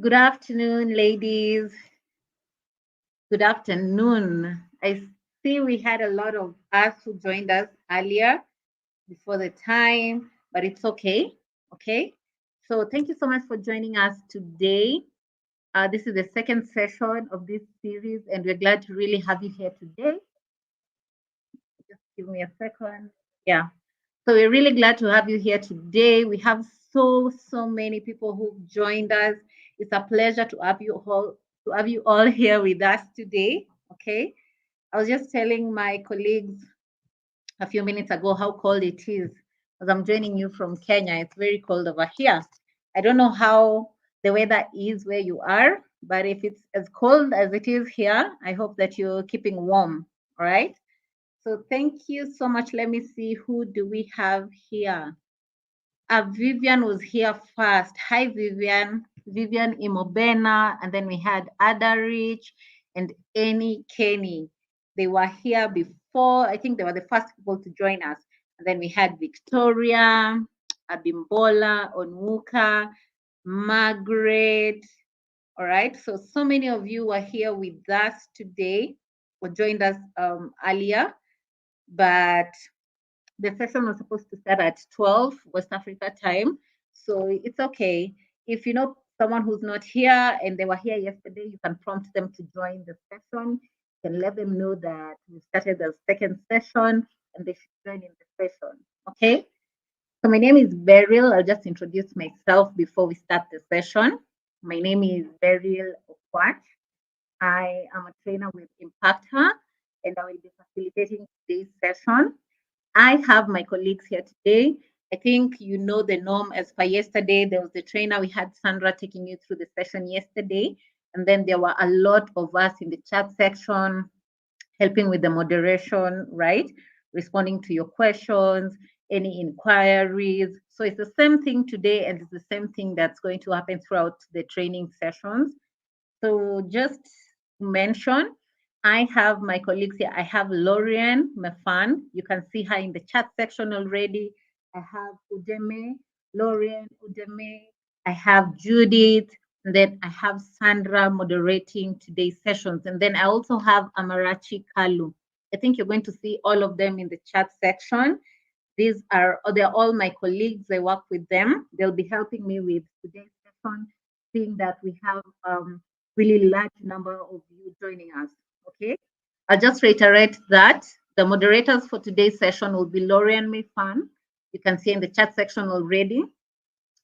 Good afternoon, ladies. Good afternoon. I see we had a lot of us who joined us earlier before the time, but it's okay. Okay. So thank you so much for joining us today. This is the second session of this series, and we're glad to really have you here today. Just give me a second. Yeah. So we're really glad to have you here today. We have so many people who've joined us. It's a pleasure to have you all here with us today. Okay. I was just telling my colleagues a few minutes ago how cold it is. As I'm joining you from Kenya, it's very cold over here. I don't know how the weather is where you are, but if it's as cold as it is here, I hope that you're keeping warm. All right. So thank you so much. Let me see, who do we have here? Vivian was here first. Hi, Vivian. Vivian Imobena. And then we had Ada Rich and Annie Kenny. They were here before. I think they were the first people to join us. And then we had Victoria, Abimbola, Onwuka, Margaret. All right. So many of you were here with us today or joined us earlier. But the session was supposed to start at 12 West Africa time. So it's okay. If you know someone who's not here and they were here yesterday, you can prompt them to join the session. You can let them know that we started the second session and they should join in the session. Okay. So my name is Beryl. I'll just introduce myself before we start the session. My name is Beryl Okwach. I am a trainer with Impact Her, and I will be facilitating today's session. I have my colleagues here today. I think you know the norm as per yesterday. There was the trainer. We had Sandra taking you through the session yesterday. And then there were a lot of us in the chat section helping with the moderation, right? Responding to your questions, any inquiries. So it's the same thing today, and it's the same thing that's going to happen throughout the training sessions. So just to mention, I have my colleagues here. I have Lorian Mefan. You can see her in the chat section already. I have Udeme, Lorian Udeme. I have Judith. And then I have Sandra moderating today's sessions. And then I also have Amarachi Kalu. I think you're going to see all of them in the chat section. They're all my colleagues. I work with them. They'll be helping me with today's session, seeing that we have really large number of you joining us. Okay. I'll just reiterate that the moderators for today's session will be Lorian Mayfan. You can see in the chat section already.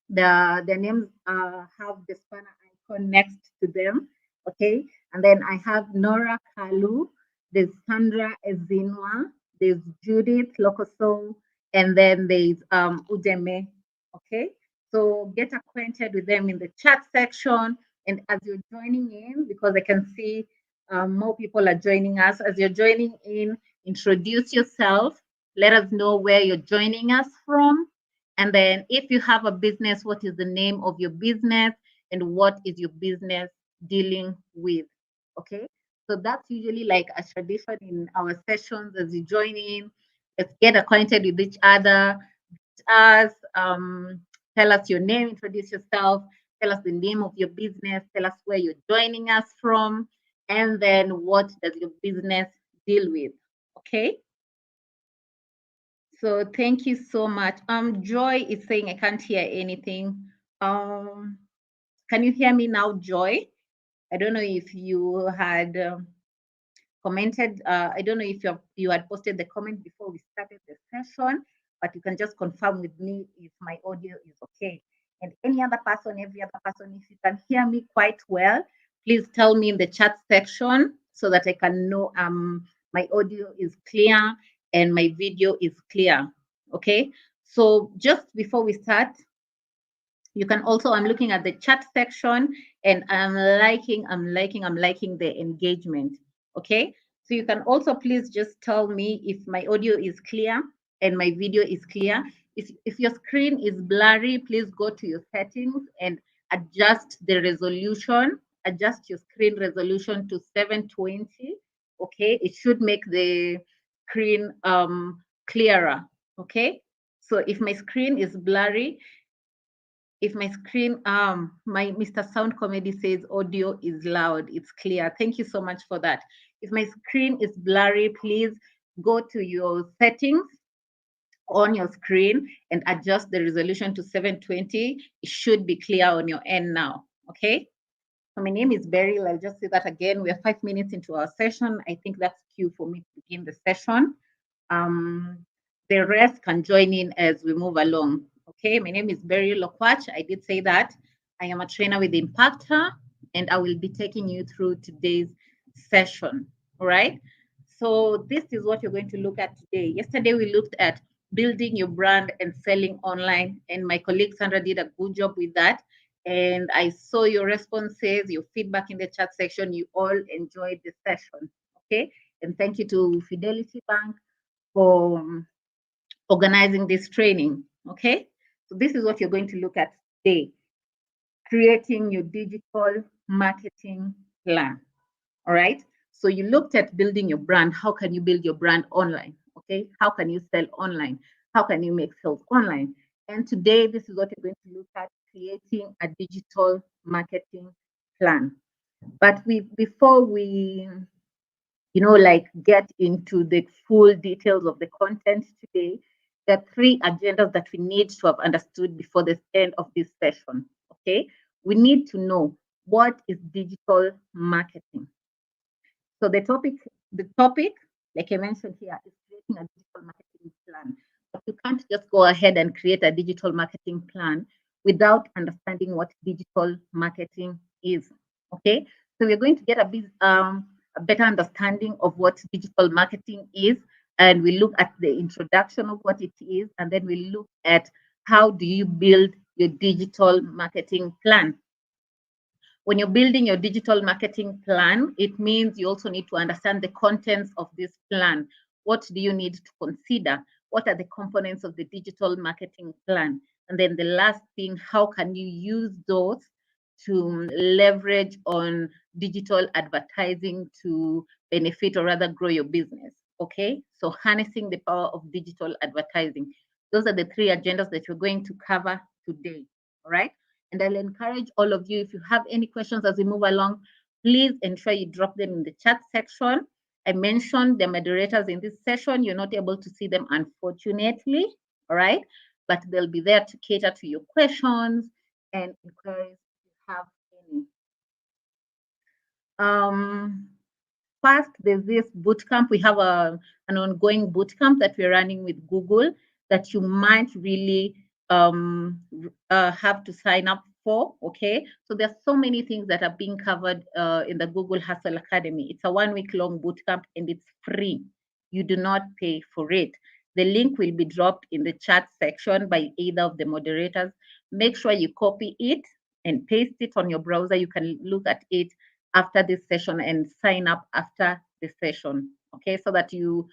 Their names have the spanner icon next to them. Okay. And then I have Nora Kalu, there's Sandra Ezinwa, there's Judith Lokoso, and then there's Udeme. Okay. So get acquainted with them in the chat section. And as you're joining in, because I can see more people are joining us, as you're joining in, introduce yourself. Let us know where you're joining us from. And then if you have a business, what is the name of your business and what is your business dealing with? Okay. So that's usually like a tradition in our sessions as you join in. Let's get acquainted with each other. Us, tell us your name, introduce yourself, tell us the name of your business, tell us where you're joining us from, and then what does your business deal with? Okay. So thank you so much. Joy is saying I can't hear anything. Can you hear me now, Joy? I don't know if you had commented. I don't know if you had posted the comment before we started the session, but you can just confirm with me if my audio is okay. And any other person, every other person, if you can hear me quite well, please tell me in the chat section so that I can know my audio is clear and my video is clear. Okay. So just before we start, you can also, I'm looking at the chat section and I'm liking the engagement. Okay. So you can also please just tell me if my audio is clear and my video is clear. If your screen is blurry, please go to your settings and adjust the resolution, adjust your screen resolution to 720. Okay. It should make the screen clearer. Okay. So if my screen is blurry, If my screen, my Mr. Sound Comedy says audio is loud, it's clear. Thank you so much for that. If my screen is blurry, please go to your settings on your screen and adjust the resolution to 720. It should be clear on your end now, okay? So my name is Beryl. I'll just say that again. We are 5 minutes into our session. I think that's cue for me to begin the session. Um, the rest can join in as we move along. Okay, my name is Beryl Lokwach. I did say that. I am a trainer with Impactor, and I will be taking you through today's session. All right. So this is what you're going to look at today. Yesterday we looked at building your brand and selling online, and my colleague Sandra did a good job with that. And I saw your responses, your feedback in the chat section. You all enjoyed the session. Okay. And thank you to Fidelity Bank for organizing this training. Okay. So this is what you're going to look at today. Creating your digital marketing plan. All right. So you looked at building your brand. How can you build your brand online? Okay. How can you sell online? How can you make sales online? And today, this is what you're going to look at, creating a digital marketing plan. But before we, like get into the full details of the content today, there are three agendas that we need to have understood before the end of this session. Okay. We need to know what is digital marketing. So the topic, like I mentioned here, is creating a digital marketing plan. But you can't just go ahead and create a digital marketing plan without understanding what digital marketing is. Okay, so we're going to get a better understanding of what digital marketing is, and we look at the introduction of what it is, and then we look at how do you build your digital marketing plan. When you're building your digital marketing plan, it means you also need to understand the contents of this plan. What do you need to consider? What are the components of the digital marketing plan? And then the last thing, how can you use those to leverage on digital advertising to benefit or rather grow your business? Okay, so harnessing the power of digital advertising. Those are the three agendas that we're going to cover today. All right. And I'll encourage all of you, if you have any questions as we move along, please ensure you drop them in the chat section. I mentioned the moderators in this session. You're not able to see them, unfortunately, all right? But they'll be there to cater to your questions and inquiries if you have any. First, there's this bootcamp. We have an ongoing bootcamp that we're running with Google that you might really have to sign up for. Okay, so there's so many things that are being covered in the Google Hustle Academy. It's a 1 week long bootcamp and it's free. You do not pay for it. The link will be dropped in the chat section by either of the moderators. Make sure you copy it and paste it on your browser. You can look at it after this session and sign up after the session, okay, so that you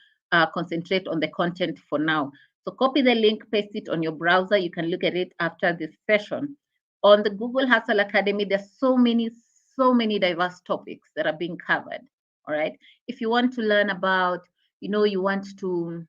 concentrate on the content for now. So copy the link, paste it on your browser. You can look at it after this session. On the Google Hustle Academy, there's so many diverse topics that are being covered, all right? If you want to learn about, you want to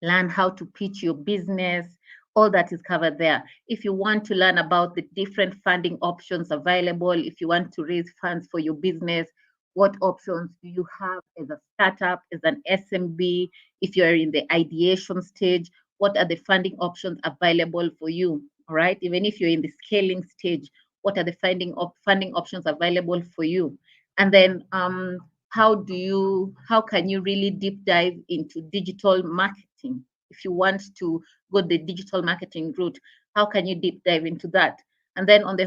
learn how to pitch your business, all that is covered there. If you want to learn about the different funding options available, if you want to raise funds for your business, what options do you have as a startup, as an SMB? If you're in the ideation stage, what are the funding options available for you? All right. Even if you're in the scaling stage, what are the funding options available for you? And then how can you really deep dive into digital marketing? If you want to go the digital marketing route, how can you deep dive into that? And then on the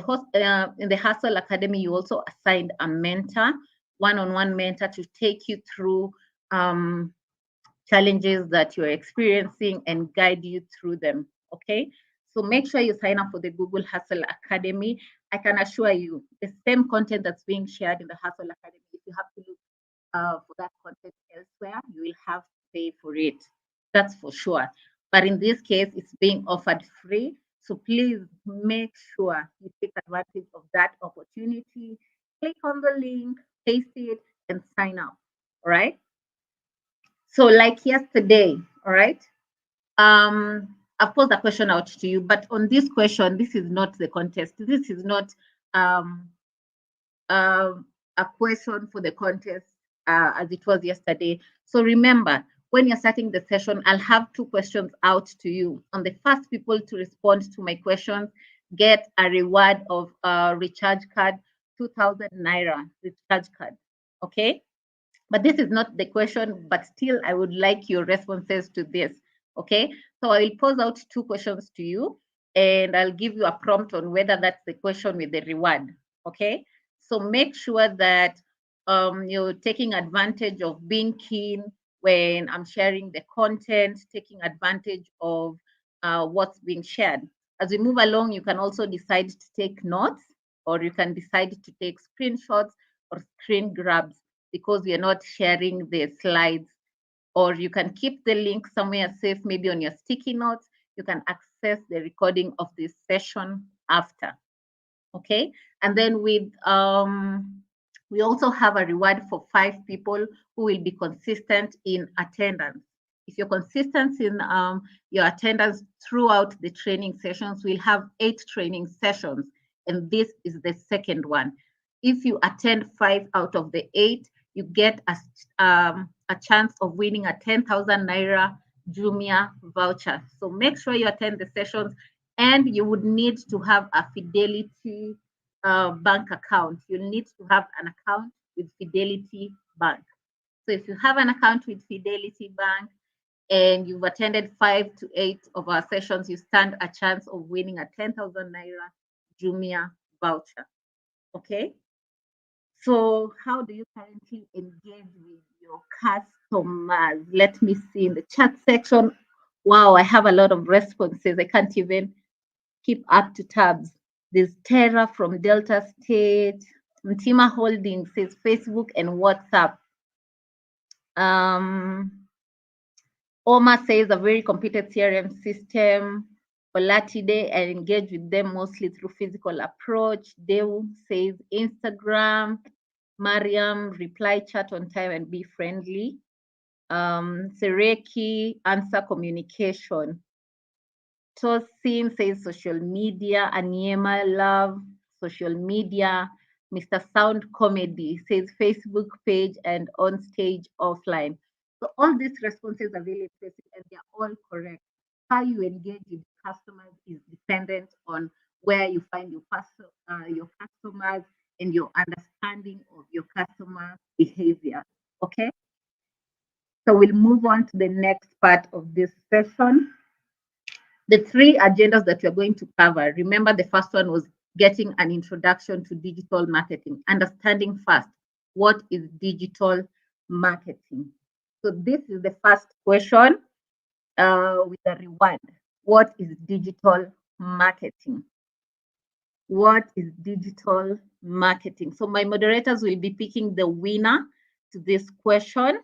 in the Hustle Academy, you also assigned a mentor, one-on-one mentor, to take you through challenges that you're experiencing and guide you through them. Okay, so make sure you sign up for the Google Hustle Academy. I can assure you, the same content that's being shared in the Hustle Academy, if you have to look for that content elsewhere, you will have to pay for it. That's for sure. But in this case, it's being offered free. So please make sure you take advantage of that opportunity. Click on the link, paste it, and sign up. All right. So like yesterday, all right. I've posed a question out to you, but on this question, this is not the contest. This is not um, a question for the contest as it was yesterday. So remember, when you're starting the session, I'll have two questions out to you. On the first people to respond to my questions, get a reward of a recharge card, 2,000 Naira recharge card. Okay? But this is not the question, but still I would like your responses to this. Okay, so I will pose out two questions to you and I'll give you a prompt on whether that's the question with the reward. Okay, so make sure that you're taking advantage of being keen when I'm sharing the content, taking advantage of what's being shared. As we move along, you can also decide to take notes, or you can decide to take screenshots or screen grabs, because we are not sharing the slides. Or you can keep the link somewhere safe, maybe on your sticky notes. You can access the recording of this session after. Okay, and then we also have a reward for 5 people who will be consistent in attendance. If you're consistent in your attendance throughout the training sessions, we'll have 8 training sessions, and this is the second one. If you attend 5 out of the 8, you get a chance of winning a 10,000 Naira Jumia voucher. So make sure you attend the sessions, and you would need to have a Fidelity bank account. You'll need to have an account with Fidelity Bank. So if you have an account with Fidelity Bank and you've attended 5 to 8 of our sessions, you stand a chance of winning a 10,000 Naira Jumia voucher. Okay? So how do you currently engage with your customers? Let me see in the chat section. Wow, I have a lot of responses. I can't even keep up to tabs. There's Tara from Delta State. Mtima Holding says Facebook and WhatsApp. Oma says a very competent CRM system. Olatide, I engage with them mostly through physical approach. Deu says Instagram. Mariam, reply chat on time and be friendly. Sereki, answer communication. Tosin says social media. Aniema, love social media. Mr. Sound Comedy says Facebook page and on stage offline. So all these responses are really impressive and they're all correct. How you engage with customers is dependent on where you find your customers and your understanding of your customer behavior. Okay. So we'll move on to the next part of this session. The 3 agendas that we're going to cover. Remember, the first one was getting an introduction to digital marketing, understanding first what is digital marketing. So this is the first question with a reward. What is digital marketing? What is digital marketing? So my moderators will be picking the winner to this question.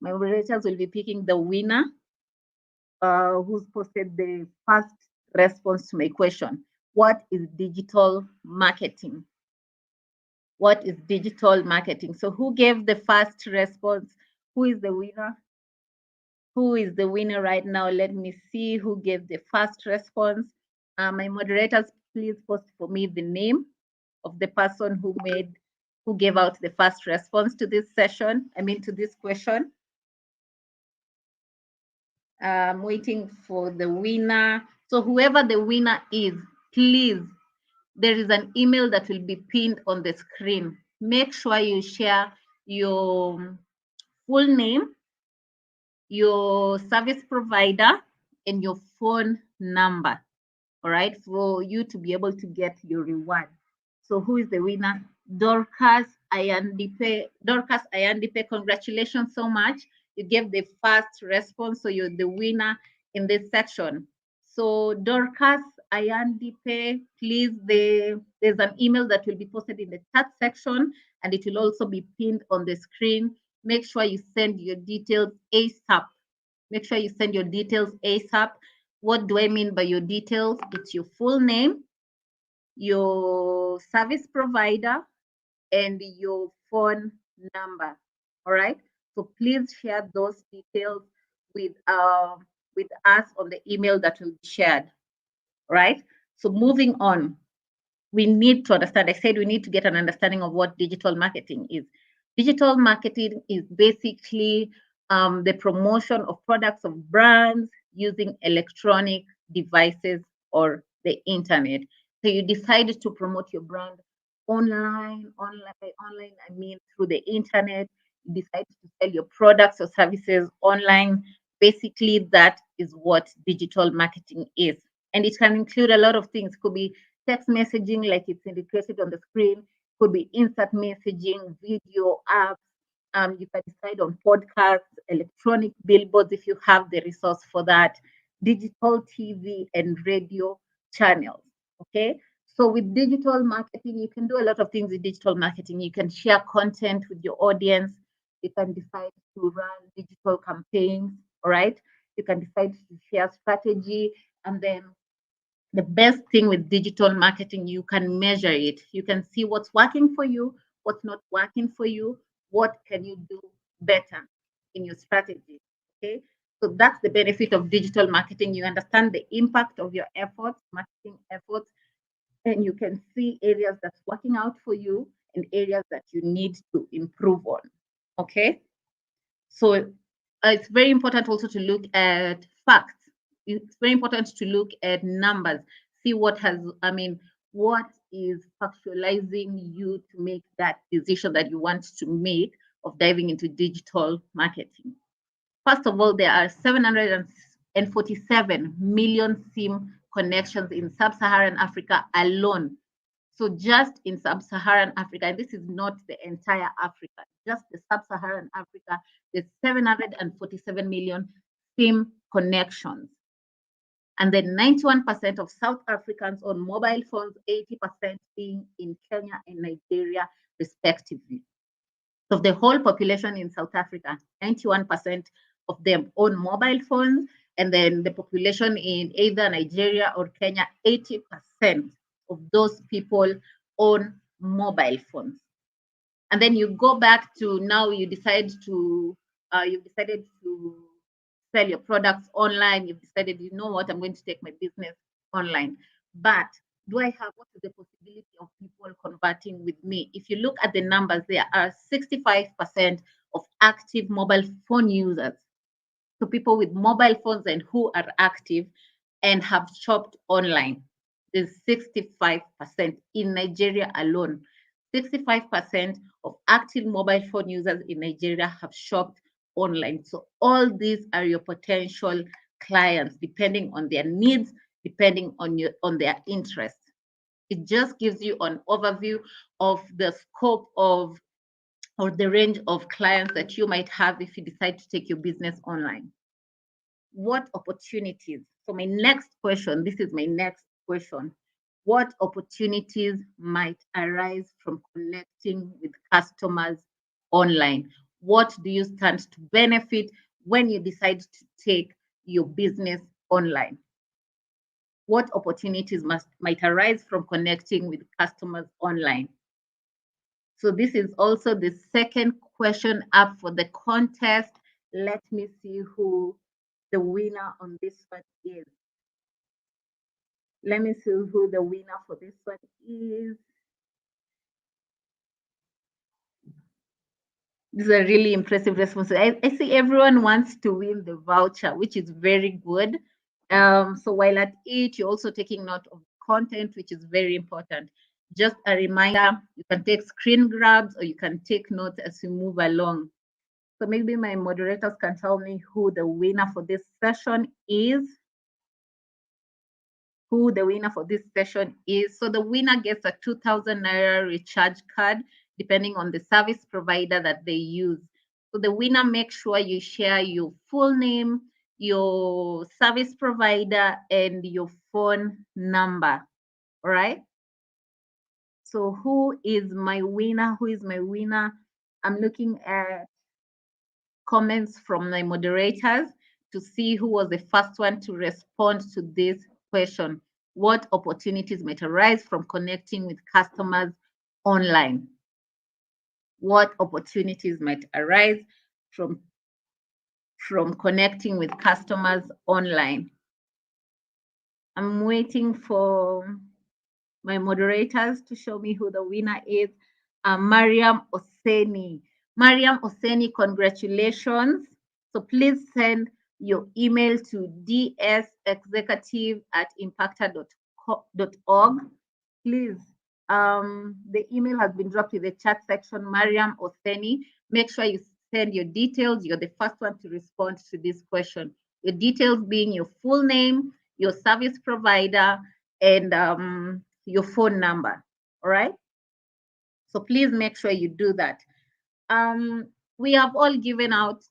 My moderators will be picking the winner who's posted the first response to my question. What is digital marketing? What is digital marketing? So who gave the first response? Who is the winner? Who is the winner right now? Let me see who gave the first response. My moderators, please post for me the name of the person who gave out the first response to this session. I mean, to this question. I'm waiting for the winner. So whoever the winner is, please, there is an email that will be pinned on the screen. Make sure you share your full name, your service provider, and your phone number, all right, for you to be able to get your reward. So who is the winner? Dorcas Ayandipe. Dorcas Ayandipe, congratulations so much. You gave the first response, so you're the winner in this section. So Dorcas Ayandipe, please, there's an email that will be posted in the chat section, and it will also be pinned on the screen. Make sure you send your details ASAP. Make sure you send your details ASAP. What do I mean by your details? It's your full name, your service provider, and your phone number. All right. So please share those details with with us on the email that will be shared, right? So moving on, we need to understand, I said we need to get an understanding of what digital marketing is. Digital marketing is basically the promotion of products of brands using electronic devices or the internet. So you decided to promote your brand online, I mean through the internet. You decide to sell your products or services online. Basically, that is what digital marketing is. And it can include a lot of things. Could be text messaging, like it's indicated on the screen, could be instant messaging, video apps. You can decide on podcasts, electronic billboards if you have the resource for that, digital TV and radio channels. Okay. So with digital marketing, you can do a lot of things with digital marketing. You can share content with your audience. You can decide to run digital campaigns. All right. You can decide to share strategy, and then the best thing with digital marketing, you can measure it. You can see what's working for you, what's not working for you, what can you do better in your strategy. Okay. So that's the benefit of digital marketing. You understand the impact of your efforts, marketing efforts, and you can see areas that's working out for you and areas that you need to improve on. Okay. So it's very important also to look at facts. It's very important to look at numbers, see what has, I mean, what is factualizing you to make that decision that you want to make of diving into digital marketing. First of all, there are 747 million SIM connections in sub-Saharan Africa alone. So just in sub-Saharan Africa, and this is not the entire Africa, just the sub-Saharan Africa, there's 747 million SIM connections. And then 91% of South Africans own mobile phones, 80% being in Kenya and Nigeria, respectively. So the whole population in South Africa, 91% of them own mobile phones, and then the population in either Nigeria or Kenya, 80% of those people own mobile phones. And then you go back to now you decided to sell your products online. You've decided, you know what, I'm going to take my business online. But what is the possibility of people converting with me? If you look at the numbers, there are 65% of active mobile phone users. So people with mobile phones and who are active and have shopped online. There's 65% in Nigeria alone. 65% of active mobile phone users in Nigeria have shopped online. So all these are your potential clients, depending on their needs, depending on their interests. It just gives you an overview of the scope of or the range of clients that you might have if you decide to take your business online. What opportunities? So my next question, this is my next question. What opportunities might arise from connecting with customers online? What do you stand to benefit when you decide to take your business online? What opportunities might arise from connecting with customers online? So this is also the second question up for the contest. Let me see who the winner on this one is. Let me see who the winner for this one is. This is a really impressive response. I see everyone wants to win the voucher, which is very good. So while at it, you're also taking note of content, which is very important. Just a reminder, you can take screen grabs or you can take notes as you move along. So maybe my moderators can tell me who the winner for this session is. Who the winner for this session is. So the winner gets a 2,000 Naira recharge card, depending on the service provider that they use. So the winner, make sure you share your full name, your service provider, and your phone number. All right. So who is my winner? Who is my winner? I'm looking at comments from my moderators to see who was the first one to respond to this question. What opportunities might arise from connecting with customers online? What opportunities might arise from from connecting with customers online. I'm waiting for my moderators to show me who the winner is. Mariam Oseni. Mariam Oseni, congratulations. So please send your email to dsexecutive@impacta.org. Please, the email has been dropped in the chat section. Mariam Oseni, make sure you send your details. You're the first one to respond to this question. Your details being your full name, your service provider, and your phone number. All right. So please make sure you do that. We have all given out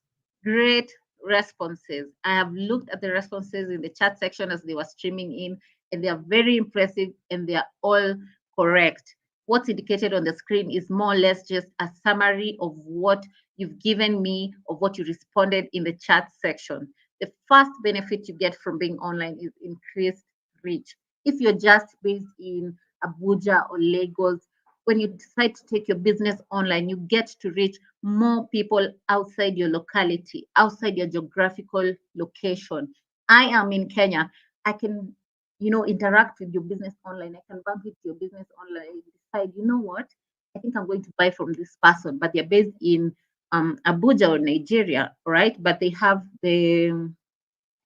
great responses. I have looked at the responses in the chat section as they were streaming in, and they are very impressive and they are all correct. What's indicated on the screen is more or less just a summary of what you've given me, of what you responded in the chat section. The first benefit you get from being online is increased reach. If you're just based in Abuja or Lagos, when you decide to take your business online, you get to reach more people outside your locality, outside your geographical location. I am in Kenya. I can, interact with your business online. I can bump into your business online, decide, you know what, I think I'm going to buy from this person, but they're based in Abuja or Nigeria, right? But they have the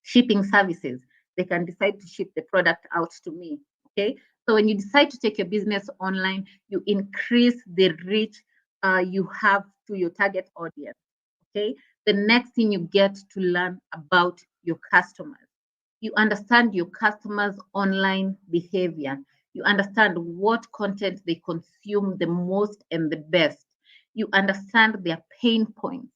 shipping services. They can decide to ship the product out to me. Okay. So when you decide to take your business online, you increase the reach you have to your target audience. Okay. The next thing you get to learn about your customers. You understand your customers' online behavior. You understand what content they consume the most and the best. You understand their pain points.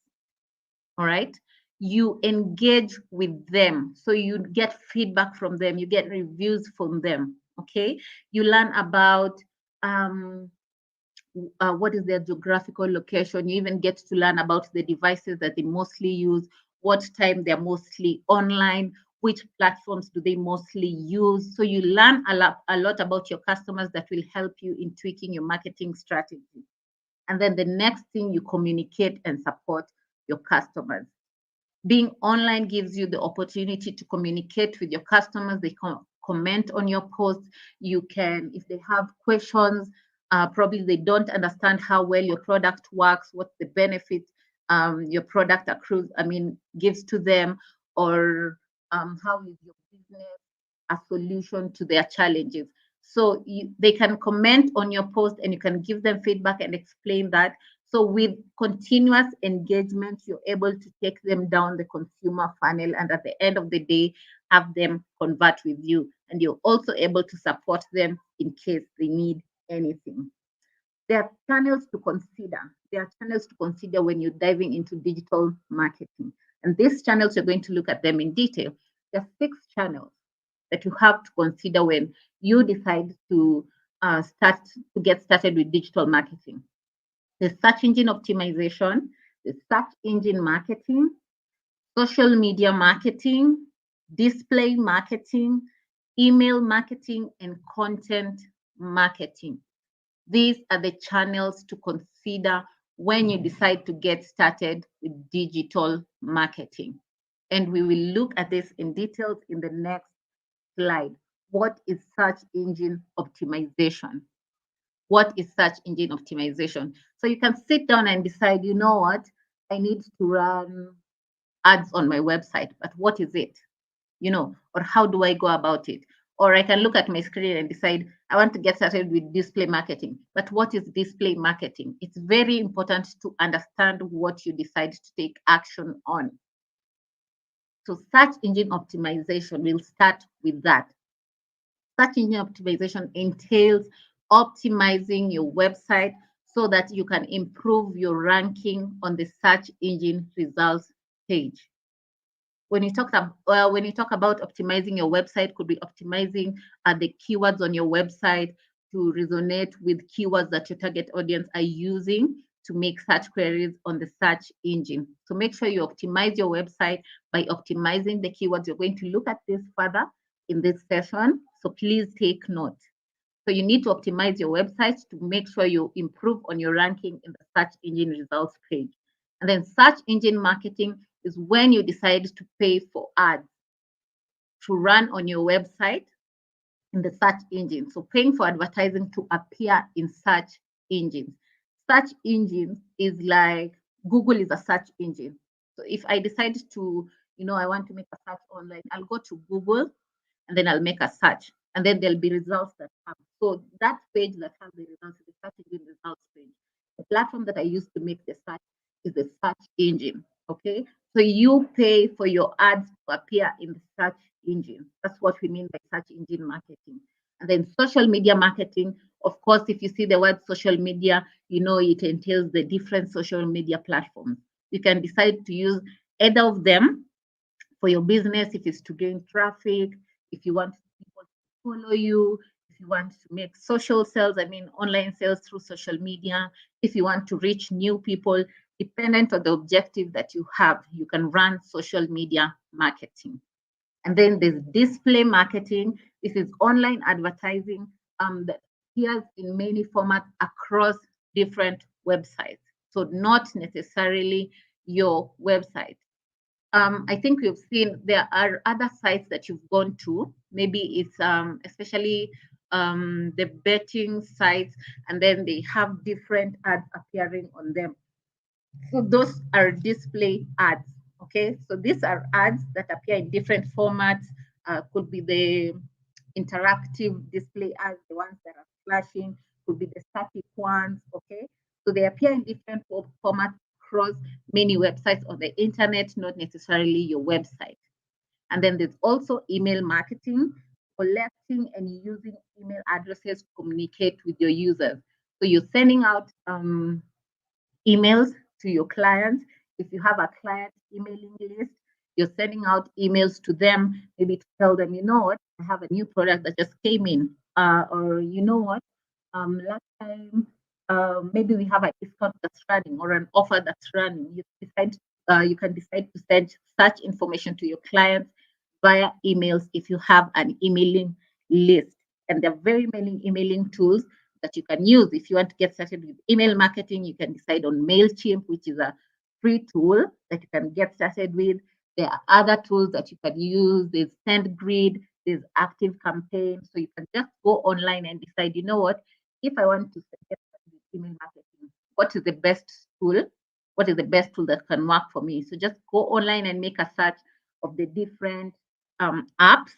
All right. You engage with them. So you get feedback from them, you get reviews from them. Okay. You learn about what is their geographical location. You even get to learn about the devices that they mostly use, what time they're mostly online, which platforms do they mostly use. So you learn a lot about your customers that will help you in tweaking your marketing strategy. And then the next thing, you communicate and support your customers. Being online gives you the opportunity to communicate with your customers. They comment on your posts. You can, if they have questions, probably they don't understand how well your product works, what the benefit your product accrues, gives to them, or how is your business a solution to their challenges. So they can comment on your post and you can give them feedback and explain that. So with continuous engagement, you're able to take them down the consumer funnel, and at the end of the day, have them convert with you. And you're also able to support them in case they need anything. There are channels to consider. There are channels to consider when you're diving into digital marketing. And these channels, you're going to look at them in detail. There are 6 channels that you have to consider when you decide to get started with digital marketing. The search engine optimization, the search engine marketing, social media marketing, display marketing, email marketing, and content marketing. These are the channels to consider when you decide to get started with digital marketing. And we will look at this in details in the next slide. What is search engine optimization? What is search engine optimization? So you can sit down and decide, you know what, I need to run ads on my website, but what is it? Or how do I go about it? Or I can look at my screen and decide, I want to get started with display marketing. But what is display marketing? It's very important to understand what you decide to take action on. So search engine optimization will start with that. Search engine optimization entails optimizing your website so that you can improve your ranking on the search engine results page. When you talk about optimizing your website, could be optimizing the keywords on your website to resonate with keywords that your target audience are using to make search queries on the search engine. So make sure you optimize your website by optimizing the keywords. You're going to look at this further in this session, so please take note. So you need to optimize your website to make sure you improve on your ranking in the search engine results page. And then search engine marketing is when you decide to pay for ads to run on your website in the search engine. So paying for advertising to appear in search engines. Search engines is like Google is a search engine. So if I decide to, I want to make a search online, I'll go to Google and then I'll make a search. And then there'll be results that come. So that page that has the results is the search engine results page. The platform that I use to make the search is the search engine. Okay. So you pay for your ads to appear in the search engine. That's what we mean by search engine marketing. And then social media marketing, of course, if you see the word social media, it entails the different social media platforms. You can decide to use either of them for your business, if it's to gain traffic, if you want people to follow you, if you want to make social sales, online sales through social media, if you want to reach new people, dependent on the objective that you have, you can run social media marketing. And then there's display marketing. This is online advertising that appears in many formats across different websites. So not necessarily your website. I think we've seen there are other sites that you've gone to. Maybe it's especially the betting sites, and then they have different ads appearing on them. So those are display ads. Okay, so these are ads that appear in different formats. Could be the interactive display ads, the ones that are flashing, could be the static ones. Okay, so they appear in different formats across many websites on the internet, not necessarily your website. And then there's also email marketing, collecting and using email addresses to communicate with your users. So you're sending out emails to your clients. If you have a client emailing list, you're sending out emails to them, maybe to tell them, what, I have a new product that just came in, or what, last time, maybe we have a discount that's running or an offer that's running. You can decide to send such information to your clients via emails if you have an emailing list. And there are very many emailing tools that you can use. If you want to get started with email marketing, you can decide on MailChimp, which is a free tool that you can get started with. There are other tools that you can use. There's SendGrid, there's ActiveCampaign. So you can just go online and decide, what, if I want to get started with email marketing, what is the best tool? What is the best tool that can work for me? So just go online and make a search of the different apps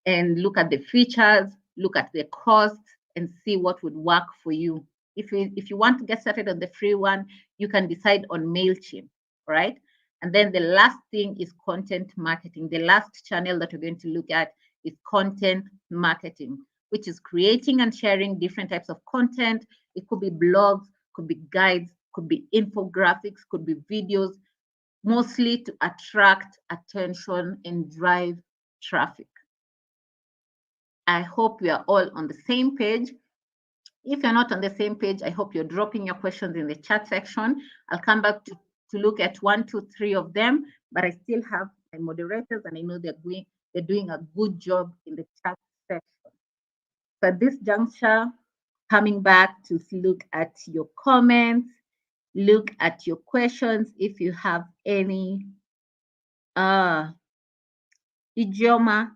and look at the features, look at the costs, and see what would work for you. If you want to get started on the free one, you can decide on MailChimp, right? And then the last thing is content marketing. The last channel that we're going to look at is content marketing, which is creating and sharing different types of content. It could be blogs, could be guides, could be infographics, could be videos, mostly to attract attention and drive traffic. I hope we are all on the same page. If you're not on the same page, I hope you're dropping your questions in the chat section. I'll come back to look at 1, 2, 3 of them, but I still have my moderators and I know they're doing a good job in the chat section. So at this juncture, coming back to look at your comments, look at your questions if you have any. Ijeoma,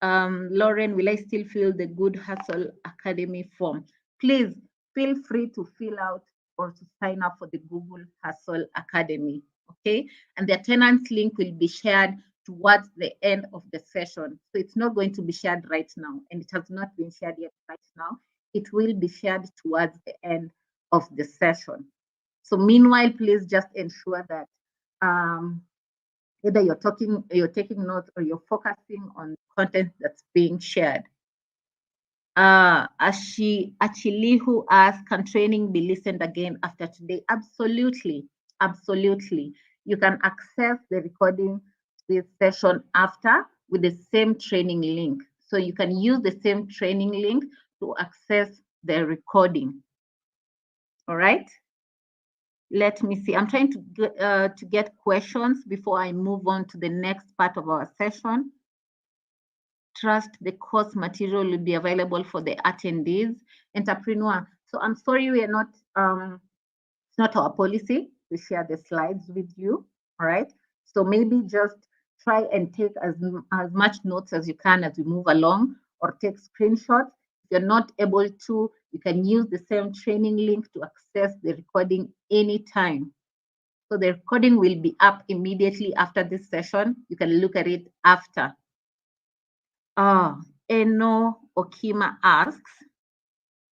Lauren, will I still fill the Good Hustle Academy form? Please feel free to fill out or to sign up for the Google Hustle Academy, okay? And the attendance link will be shared towards the end of the session. So it's not going to be shared right now, and it has not been shared yet right now. It will be shared towards the end of the session. So meanwhile, please just ensure that either you're taking notes or you're focusing on content that's being shared. Achilihu asked, can training be listened again after today? Absolutely, absolutely. You can access the recording this session after with the same training link. So you can use the same training link to access the recording. All right. Let me see. I'm trying to get questions before I move on to the next part of our session. Trust the course material will be available for the attendees. Entrepreneur. So I'm sorry we are not, it's not our policy to share the slides with you. All right. So maybe just try and take as much notes as you can as we move along, or take screenshots. If you're not able to, you can use the same training link to access the recording anytime. So the recording will be up immediately after this session. You can look at it after. Eno Okima asks,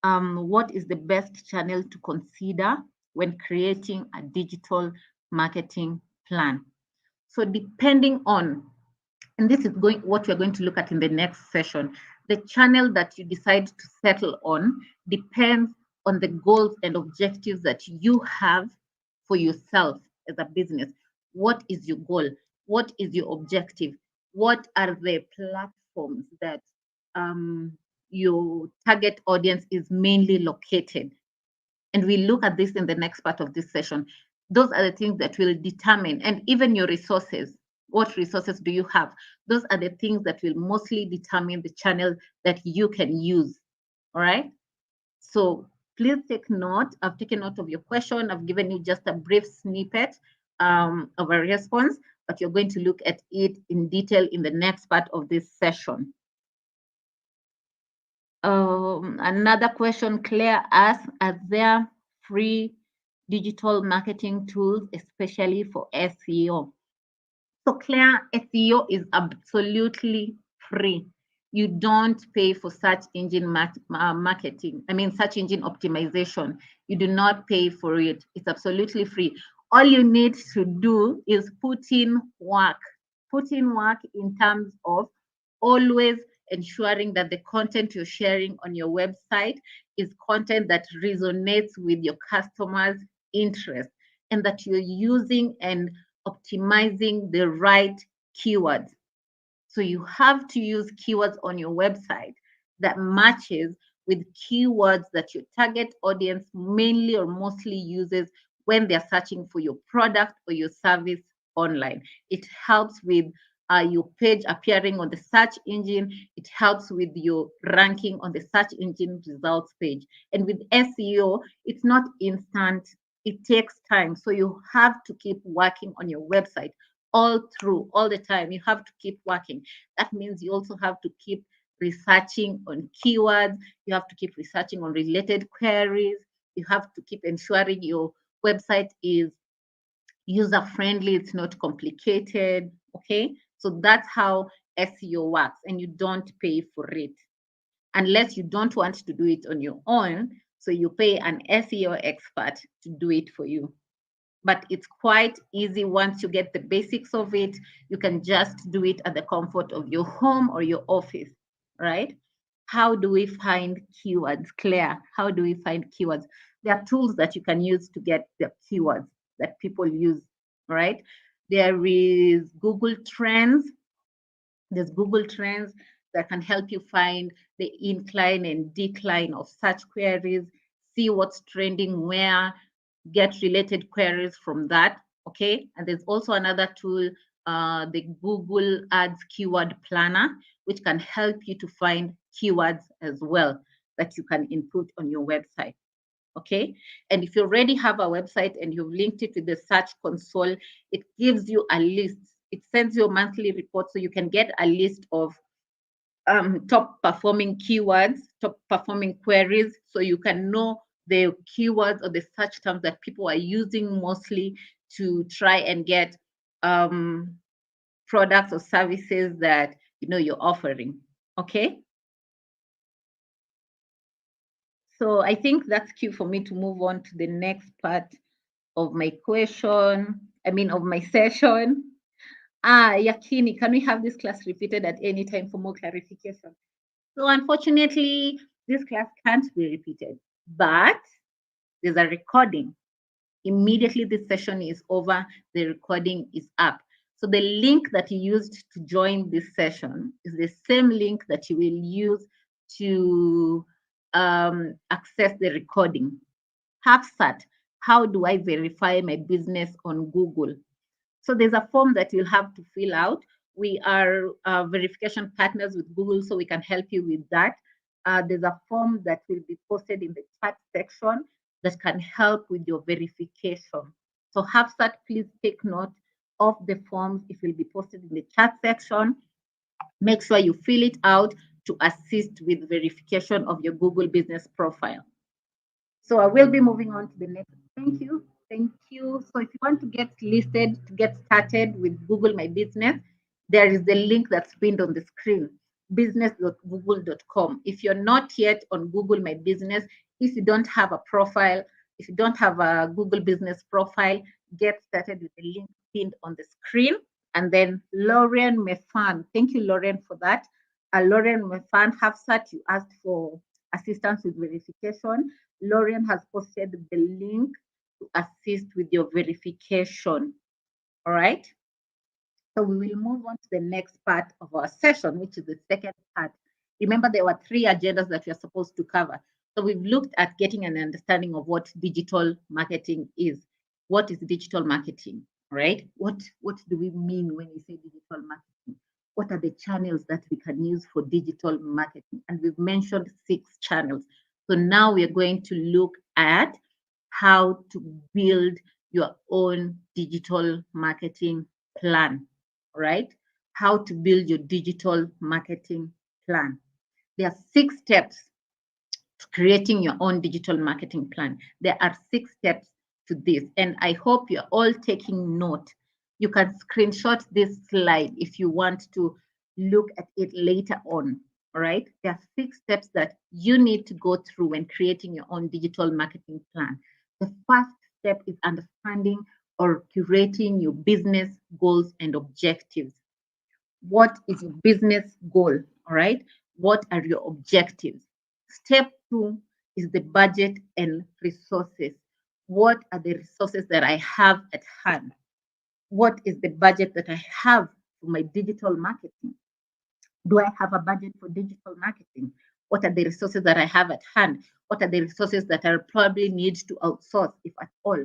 what is the best channel to consider when creating a digital marketing plan? So depending on, and this is what we're going to look at in the next session, the channel that you decide to settle on depends on the goals and objectives that you have for yourself as a business. What is your goal? What is your objective? What are the platforms that your target audience is mainly located? And we look at this in the next part of this session. Those are the things that will determine, and even your resources. What resources do you have? Those are the things that will mostly determine the channel that you can use. All right. So please take note. I've taken note of your question. I've given you just a brief snippet of a response, but you're going to look at it in detail in the next part of this session. Another question Claire asks, are there free digital marketing tools, especially for SEO? So Claire, SEO is absolutely free. You don't pay for search engine marketing. I mean, search engine optimization. You do not pay for it. It's absolutely free. All you need to do is put in work. Put in work in terms of always ensuring that the content you're sharing on your website is content that resonates with your customers' interest, and that you're using and optimizing the right keywords. So you have to use keywords on your website that matches with keywords that your target audience mainly or mostly uses when they're searching for your product or your service online. It helps with your page appearing on the search engine. It helps with your ranking on the search engine results page. And with SEO, it's not instant. It takes time. So you have to keep working on your website all the time. You have to keep working. That means you also have to keep researching on keywords. You have to keep researching on related queries. You have to keep ensuring your website is user friendly, it's not complicated. Okay, so that's how SEO works, and you don't pay for it unless you don't want to do it on your own. So you pay an SEO expert to do it for you. But it's quite easy once you get the basics of it. You can just do it at the comfort of your home or your office, right? How do we find keywords? Claire, how do we find keywords? There are tools that you can use to get the keywords that people use, right? There is Google Trends. There's Google Trends that can help you find the incline and decline of such queries, see what's trending where, get related queries from that. Okay. And there's also another tool, the Google Ads Keyword Planner, which can help you to find keywords as well that you can input on your website. Okay. And if you already have a website and you've linked it to the search console, it gives you a list. It sends you a monthly report so you can get a list of top performing keywords, top performing queries, so you can know the keywords or the search terms that people are using mostly to try and get products or services that you're offering. Okay. So I think that's cue for me to move on to the next part of my of my session. Yakini, can we have this class repeated at any time for more clarification? So unfortunately, this class can't be repeated, but there's a recording. Immediately this session is over, the recording is up. So the link that you used to join this session is the same link that you will use to access the recording. HubSpot, how do I verify my business on Google? So there's a form that you'll have to fill out. We are verification partners with Google, so we can help you with that. There's a form that will be posted in the chat section that can help with your verification. So HubSpot, please take note of the forms. It will be posted in the chat section. Make sure you fill it out to assist with verification of your Google business profile. So I will be moving on to the next. Thank you. Thank you. So if you want to get listed, to get started with Google My Business, there is the link that's pinned on the screen, business.google.com. If you're not yet on Google My Business, if you don't have a profile, if you don't have a Google business profile, get started with the link pinned on the screen. And then Lauren Mefan, thank you, Lauren, for that. Lauren Mefan, Hafsat, you asked for assistance with verification. Lauren has posted the link to assist with your verification. All right. So we will move on to the next part of our session, which is the second part. Remember, there were 3 agendas that we are supposed to cover. So we've looked at getting an understanding of what digital marketing is. What is digital marketing, right? What do we mean when we say digital marketing? What are the channels that we can use for digital marketing? And we've mentioned 6 channels. So now we are going to look at how to build your own digital marketing plan, right? How to build your digital marketing plan. There are 6 steps to creating your own digital marketing plan. There are 6 steps to this, and I hope you're all taking note. You can screenshot this slide if you want to look at it later on. All right, there are 6 steps that you need to go through when creating your own digital marketing plan. The first step is understanding or curating your business goals and objectives. What is your business goal? All right, what are your objectives? Step 2 is the budget and resources. What are the resources that I have at hand? What is the budget that I have for my digital marketing? Do I have a budget for digital marketing? What are the resources that I have at hand? What are the resources that I probably need to outsource, if at all,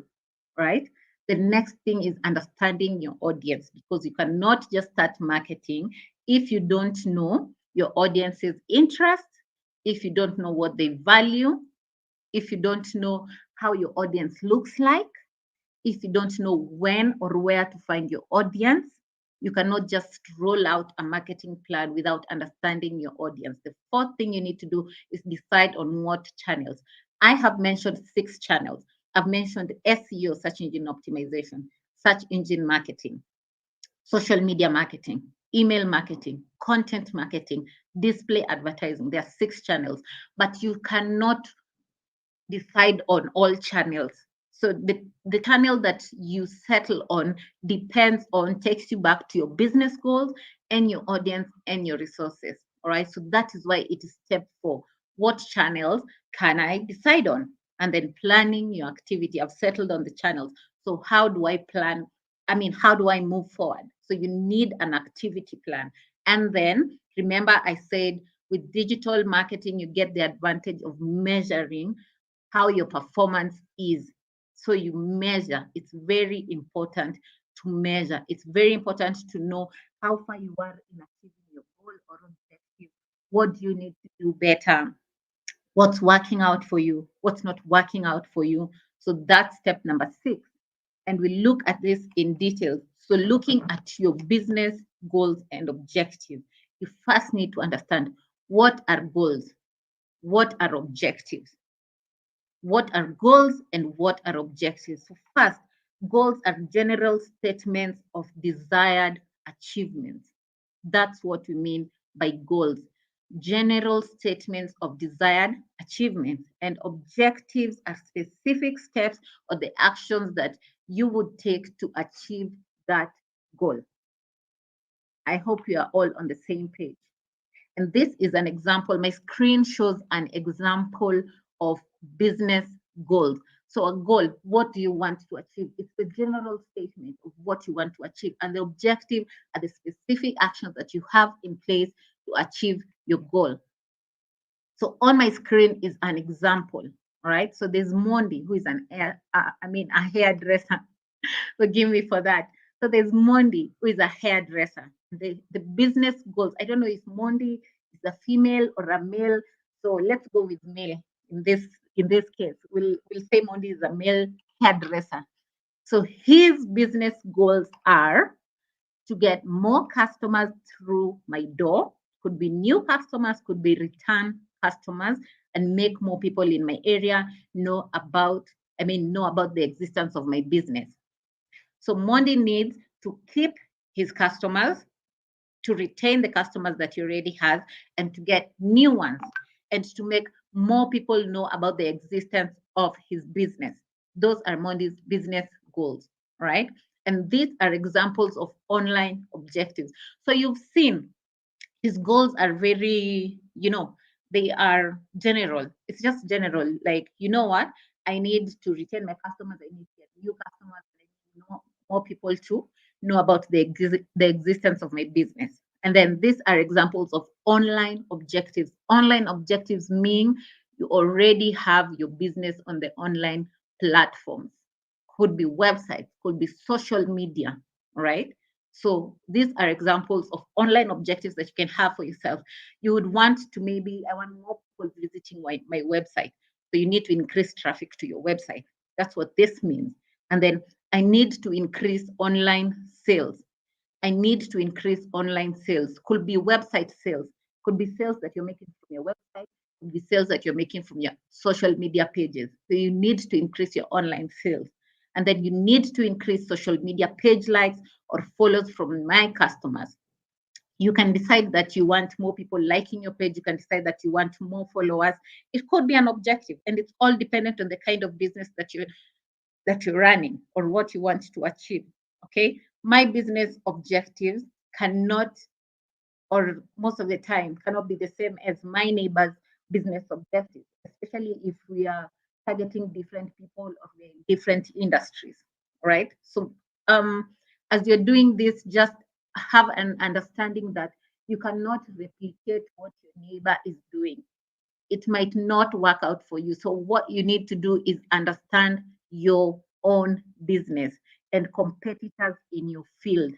right? The next thing is understanding your audience, because you cannot just start marketing if you don't know your audience's interest, if you don't know what they value, if you don't know how your audience looks like, if you don't know when or where to find your audience. You cannot just roll out a marketing plan without understanding your audience. The fourth thing you need to do is decide on what channels. I have mentioned 6 channels. I've mentioned SEO, search engine optimization, search engine marketing, social media marketing, email marketing, content marketing, display advertising. There are 6 channels, but you cannot decide on all channels. So the channel that you settle on depends on, takes you back to your business goals and your audience and your resources. All right. So that is why it is step 4. What channels can I decide on? And then planning your activity. I've settled on the channels. So how do I plan? How do I move forward? So you need an activity plan. And then remember, I said with digital marketing, you get the advantage of measuring how your performance is. So you measure. It's very important to measure. It's very important to know how far you are in achieving your goal or objective. What do you need to do better? What's working out for you? What's not working out for you? So that's step number 6. And we look at this in detail. So looking at your business goals and objectives, you first need to understand what are goals, what are objectives. What are goals and what are objectives? So first, goals are general statements of desired achievements. That's what we mean by goals. General statements of desired achievements, and objectives are specific steps or the actions that you would take to achieve that goal. I hope you are all on the same page. And this is an example. My screen shows an example of business goals. So a goal, what do you want to achieve? It's the general statement of what you want to achieve. And the objective are the specific actions that you have in place to achieve your goal. So on my screen is an example, all right? So there's Mondi, who is a hairdresser. Forgive me for that. So there's Mondi, who is a hairdresser. The business goals, I don't know if Mondi is a female or a male. So let's go with male in this case. We'll say Mondi is a male hairdresser. So his business goals are to get more customers through my door, could be new customers, could be return customers, and make more people in my area know about, know about the existence of my business. So Mondi needs to keep his customers, to retain the customers that he already has, and to get new ones, and to make more people know about the existence of his business. Those are Mondi's business goals, right? And these are examples of online objectives. So you've seen his goals are very, they are general. It's just general. Like, you know what? I need to retain my customers. I need to get new customers. I need to know more people to know about the existence of my business. And then these are examples of online objectives. Online objectives mean you already have your business on the online platforms. Could be websites, could be social media, right? So these are examples of online objectives that you can have for yourself. You would want to, maybe, I want more people visiting my website. So you need to increase traffic to your website. That's what this means. And then I need to increase online sales. I need to increase online sales. Could be website sales, could be sales that you're making from your website, could be sales that you're making from your social media pages. So you need to increase your online sales. And then you need to increase social media page likes or follows from my customers. You can decide that you want more people liking your page. You can decide that you want more followers. It could be an objective, and it's all dependent on the kind of business that you're running or what you want to achieve. Okay, my business objectives cannot, or most of the time cannot be the same as my neighbor's business objectives, especially if we are targeting different people of the different industries, right? So as you're doing this, just have an understanding that you cannot replicate what your neighbor is doing. It might not work out for you. So what you need to do is understand your own business and competitors in your field.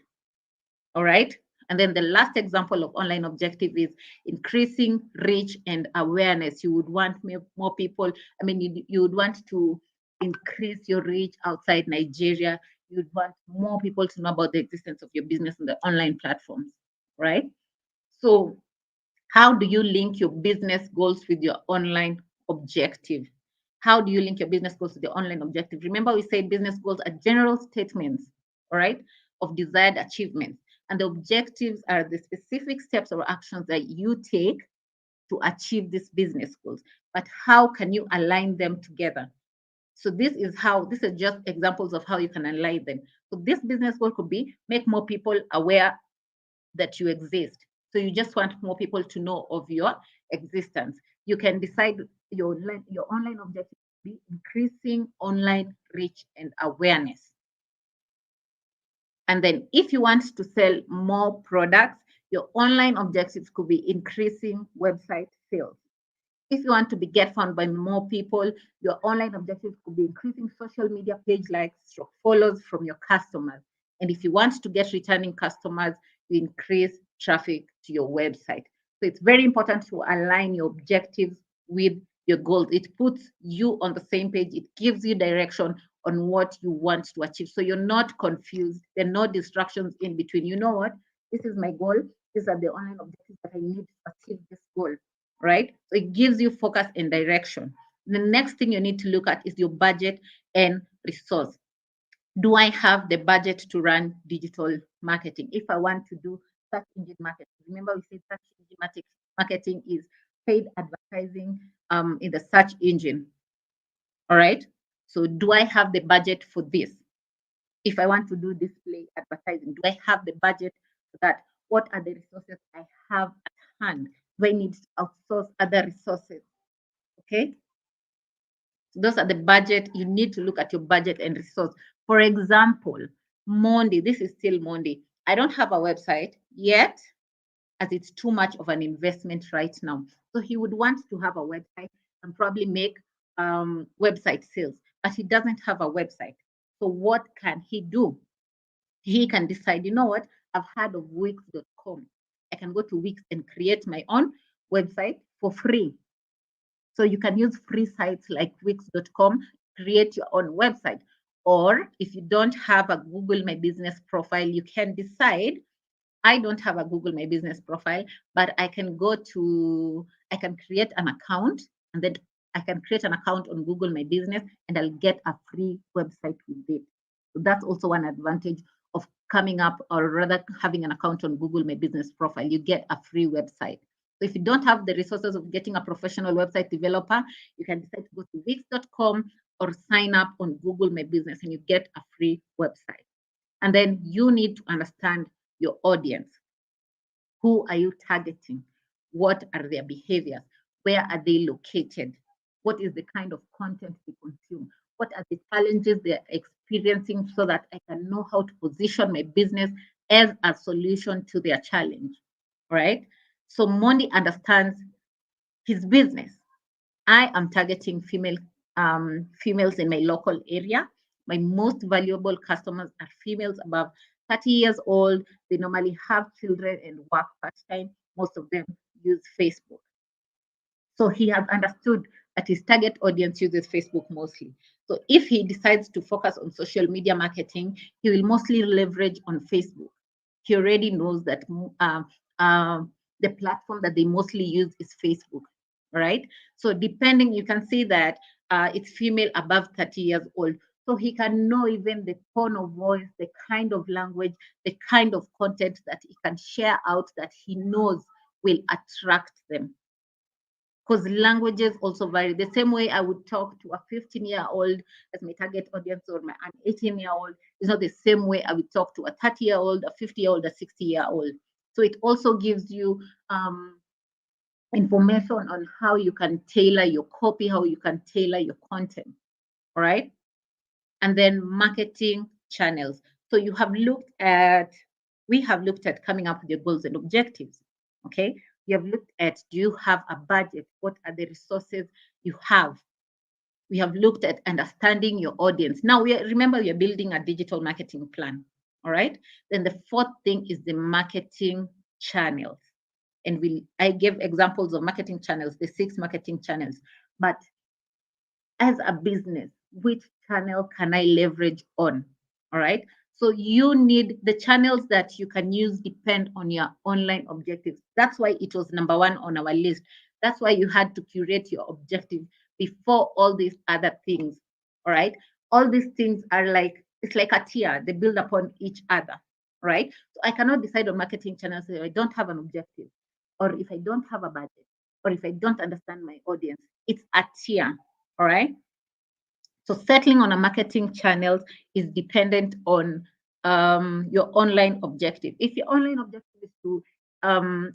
All right. And then the last example of online objective is increasing reach and awareness. You would want more people. You would want to increase your reach outside Nigeria. You'd want more people to know about the existence of your business on the online platforms, right? So how do you link your business goals with your online objective? How do you link your business goals with your online objective? Remember, we said business goals are general statements, all right, of desired achievements. And the objectives are the specific steps or actions that you take to achieve these business goals. But how can you align them together? So these are just examples of how you can align them. So this business goal could be make more people aware that you exist. So you just want more people to know of your existence. You can decide your online objective to be increasing online reach and awareness. And then if you want to sell more products, your online objectives could be increasing website sales. If you want to get found by more people, your online objectives could be increasing social media page likes, follows from your customers. And if you want to get returning customers, you increase traffic to your website. So it's very important to align your objectives with your goals. It puts you on the same page. It gives you direction on what you want to achieve. So you're not confused. There are no distractions in between. You know what? This is my goal. These are the online objectives that I need to achieve this goal, right? So it gives you focus and direction. The next thing you need to look at is your budget and resource. Do I have the budget to run digital marketing? If I want to do search engine marketing, remember we said search engine marketing is paid advertising in the search engine. All right. So do I have the budget for this? If I want to do display advertising, do I have the budget for that? What are the resources I have at hand? Do I need to outsource other resources? Okay. So those are the budget. You need to look at your budget and resource. For example, Monday, this is still Monday. I don't have a website yet, as it's too much of an investment right now. So he would want to have a website and probably make website sales, but he doesn't have a website. So what can he do? He can decide, you know what, I've heard of Wix.com. I can go to Wix and create my own website for free. So you can use free sites like Wix.com, create your own website. Or if you don't have a Google My Business profile, you can decide, I don't have a Google My Business profile, but I can create an account, and then I can create an account on Google My Business, and I'll get a free website with it. So that's also one advantage of coming up, or rather having an account on Google My Business profile. You get a free website. So if you don't have the resources of getting a professional website developer, you can decide to go to Wix.com or sign up on Google My Business, and you get a free website. And then you need to understand your audience. Who are you targeting? What are their behaviors? Where are they located? What is the kind of content they consume? What are the challenges they're experiencing, so that I can know how to position my business as a solution to their challenge, right? So Mondi understands his business. I am targeting females in my local area. My most valuable customers are females above 30 years old. They normally have children and work part-time. Most of them use Facebook. So he has understood that his target audience uses Facebook mostly. So if he decides to focus on social media marketing, he will mostly leverage on Facebook. He already knows that the platform that they mostly use is Facebook, right? So depending, you can see that it's female above 30 years old. So he can know even the tone of voice, the kind of language, the kind of content that he can share out that he knows will attract them, because languages also vary. The same way I would talk to a 15-year-old as my target audience, or an 18-year-old, is not the same way I would talk to a 30-year-old, a 50-year-old, a 60-year-old. So it also gives you information on how you can tailor your copy, how you can tailor your content, all right? And then marketing channels. So we have looked at coming up with your goals and objectives, okay? We have looked at, do you have a budget? What are the resources you have? We have looked at understanding your audience. Now, remember, you're building a digital marketing plan, all right? Then the fourth thing is the marketing channels. And I gave examples of marketing channels, the 6 marketing channels. But as a business, which channel can I leverage on? All right. So you need the channels that you can use depend on your online objectives. That's why it was number 1 on our list. That's why you had to curate your objective before all these other things. All right. All these things are like, it's like a tier, they build upon each other. Right. So I cannot decide on marketing channels if I don't have an objective, or if I don't have a budget, or if I don't understand my audience. It's a tier. All right. So settling on a marketing channel is dependent on your online objective. If your online objective is to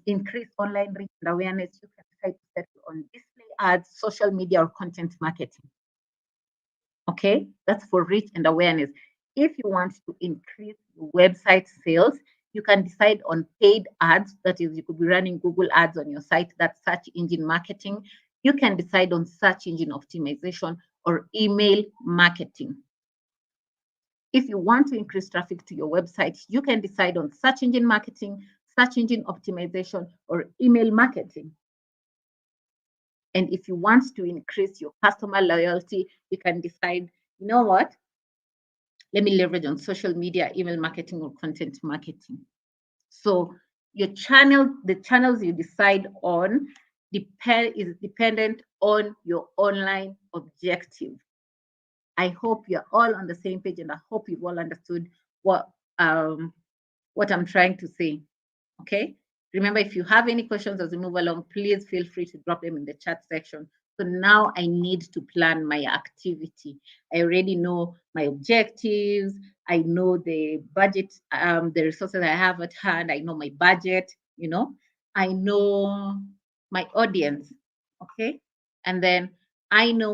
increase online reach and awareness, you can decide to settle on display ads, social media, or content marketing. Okay, that's for reach and awareness. If you want to increase your website sales, you can decide on paid ads. That is, you could be running Google ads on your site. That's search engine marketing. You can decide on search engine optimization or email marketing. If you want to increase traffic to your website, you can decide on search engine marketing, search engine optimization, or email marketing. And if you want to increase your customer loyalty, you can decide, you know what? Let me leverage on social media, email marketing, or content marketing. So your channel, the channels you decide on is dependent on your online objective. I hope you're all on the same page, and I hope you've all understood what I'm trying to say. Okay. Remember, if you have any questions as we move along, please feel free to drop them in the chat section. So now I need to plan my activity. I already know my objectives. I know the budget, the resources I have at hand. I know my budget, I know my audience. Okay. And then I know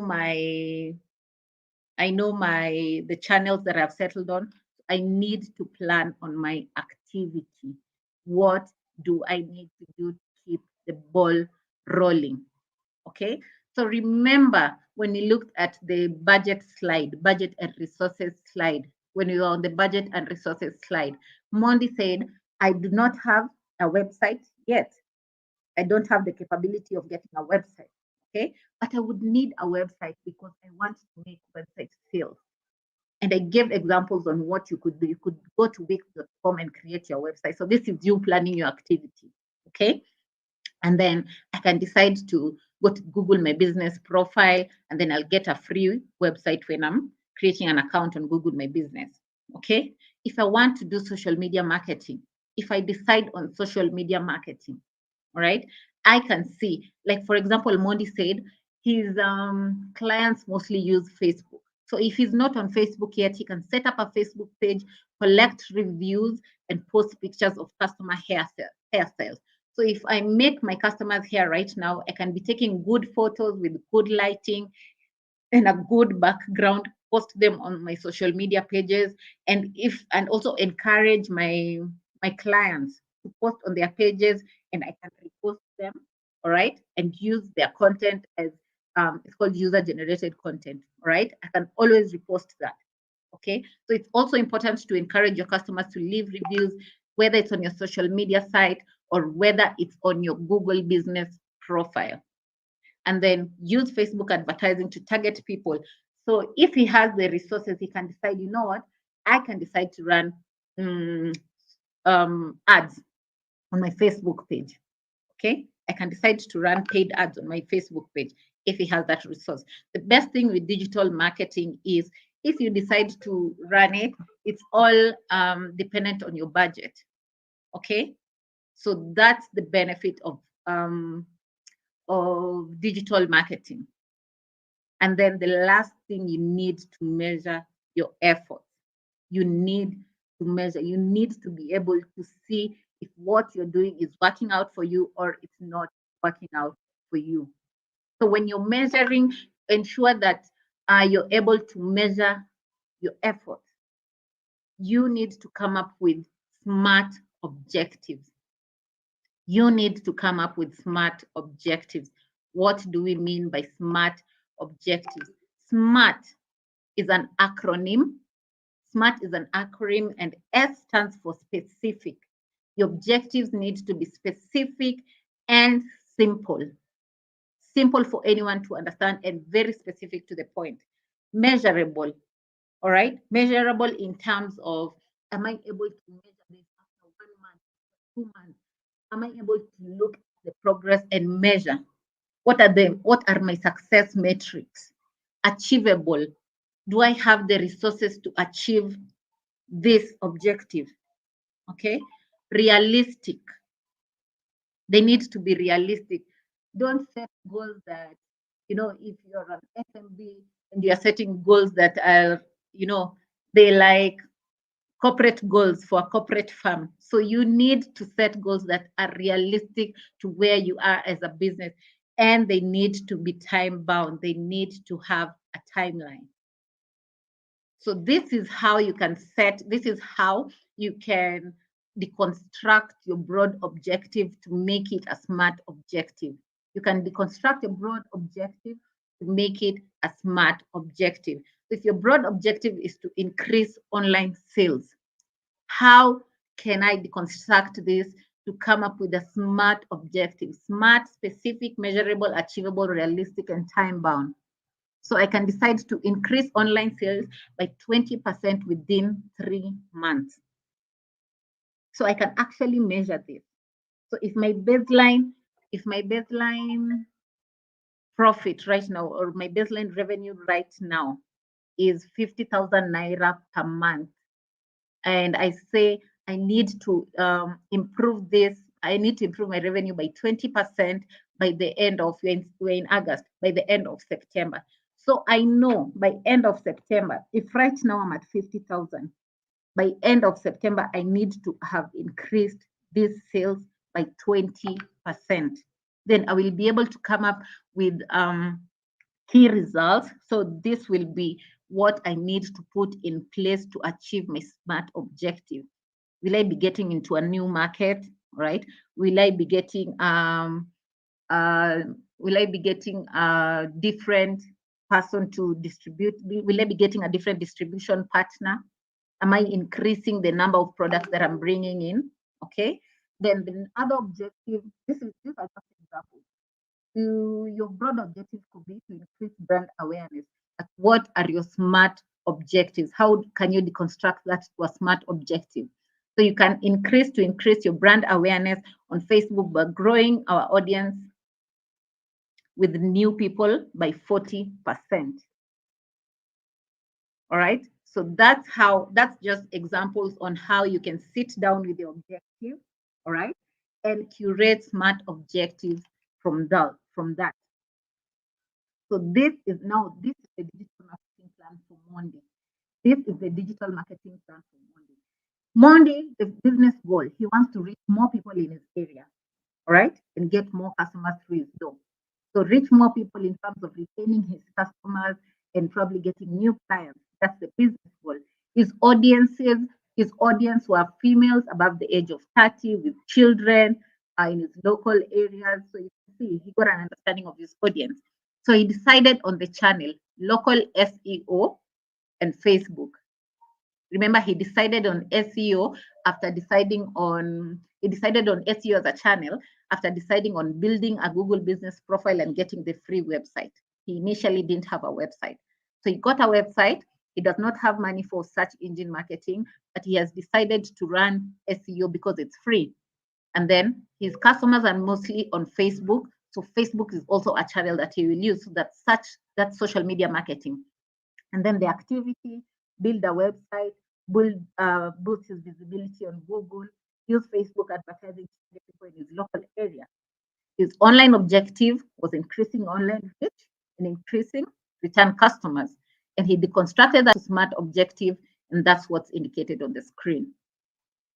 the channels that I've settled on. I need to plan on my activity. What do I need to do to keep the ball rolling? Okay. So remember, when you looked at the budget and resources slide, when you were on the budget and resources slide, Mondi said, I do not have a website yet. I don't have the capability of getting a website. Okay. But I would need a website because I want to make website sales. And I gave examples on what you could do. You could go to wix.com and create your website. So this is you planning your activity. Okay. And then I can decide to go to Google my business profile, and then I'll get a free website when I'm creating an account on Google my business. Okay. If I want to do social media marketing, if I decide on social media marketing, all right, I can see, like for example, Mondi said his clients mostly use Facebook. So if he's not on Facebook yet, he can set up a Facebook page, collect reviews, and post pictures of customer hairstyles. So if I make my customers hair right now, I can be taking good photos with good lighting and a good background, post them on my social media pages, and also encourage my clients to post on their pages, and I can repost them, all right, and use their content as it's called user generated content, all right. I can always repost that. Okay, so it's also important to encourage your customers to leave reviews, whether it's on your social media site or whether it's on your Google business profile. And then use Facebook advertising to target people. So if he has the resources, he can decide, you know what, I can decide to run ads on my Facebook page. Okay, I can decide to run paid ads on my Facebook page if he has that resource. The best thing with digital marketing is if you decide to run it, it's all dependent on your budget. Okay, so that's the benefit of digital marketing. And then the last thing, you need to measure your efforts. You need to measure, you need to be able to see if what you're doing is working out for you or it's not working out for you. So when you're measuring, ensure that you're able to measure your effort. You need to come up with smart objectives. You need to come up with smart objectives. What do we mean by smart objectives? SMART is an acronym. SMART is an acronym, and S stands for specific. Your objectives need to be specific and simple. Simple for anyone to understand and very specific to the point. Measurable, all right? Measurable in terms of, am I able to measure this after 1 month, 2 months? Am I able to look at the progress and measure? What are my success metrics? Achievable. Do I have the resources to achieve this objective? Okay. Realistic. They need to be realistic. Don't set goals that, if you're an SMB and you're setting goals that are, they like corporate goals for a corporate firm. So you need to set goals that are realistic to where you are as a business, and they need to be time bound. They need to have a timeline. So this is how you can deconstruct your broad objective to make it a smart objective. You can deconstruct a broad objective to make it a smart objective. If your broad objective is to increase online sales, how can I deconstruct this to come up with a smart objective? Smart, specific, measurable, achievable, realistic, and time bound. So I can decide to increase online sales by 20% within 3 months. So I can actually measure this. So if my baseline profit right now, or my baseline revenue right now is 50,000 naira per month, and I say I need to improve this, I need to improve my revenue by 20% by the end of, we're in August, by the end of September. So I know by end of September, if right now I'm at 50,000, by end of September, I need to have increased these sales by 20%. Then I will be able to come up with key results. So this will be what I need to put in place to achieve my SMART objective. Will I be getting into a new market, right? Will I be getting a different person to distribute? Will I be getting a different distribution partner? Am I increasing the number of products that I'm bringing in? Okay. Then the other objective, these are just examples. Your broad objective could be to increase brand awareness. What are your SMART objectives. How can you deconstruct that to a SMART objective? So you can increase your brand awareness on Facebook by growing our audience with new people by 40%. All right. So that's just examples on how you can sit down with your objective, all right, and curate SMART objectives from that. So this is the digital marketing plan for Monday. This is the digital marketing plan for Monday. Monday, the business goal, he wants to reach more people in his area, all right, and get more customers through his door. So reach more people in terms of retaining his customers and probably getting new clients. That's the business goal. His audience were females above the age of 30 with children in his local areas. So you can see he got an understanding of his audience. So he decided on the channel, local SEO and Facebook. Remember, he decided on SEO he decided on SEO as a channel after deciding on building a Google business profile and getting the free website. He initially didn't have a website. So he got a website. He does not have money for search engine marketing, but he has decided to run SEO because it's free. And then his customers are mostly on Facebook. So Facebook is also a channel that he will use. So that's social media marketing. And then the activity, build a website, boost his visibility on Google, use Facebook advertising to get people in his local area. His online objective was increasing online reach and increasing return customers. And he deconstructed that SMART objective, and that's what's indicated on the screen.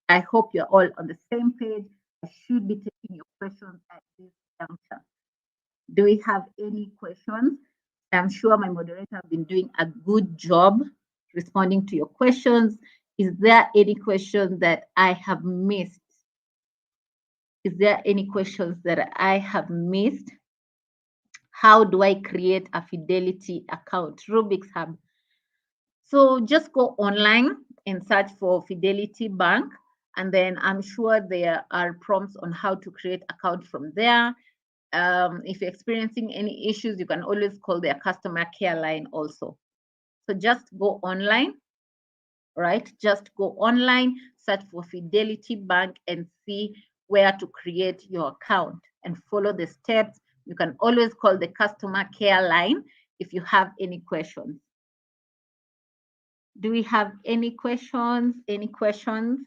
I hope you're all on the same page. I should be taking your questions at this juncture. Do we have any questions? I'm sure my moderator have been doing a good job responding to your questions. Is there any questions that I have missed? Is there any questions that I have missed? How do I create a Fidelity account? Rubik's Hub. So just go online and search for Fidelity Bank, and then I'm sure there are prompts on how to create account from there. If you're experiencing any issues, you can always call their customer care line also. So just go online, right? Just go online, search for Fidelity Bank and see where to create your account and follow the steps. You can always call the customer care line if you have any questions. Do we have any questions? Any questions?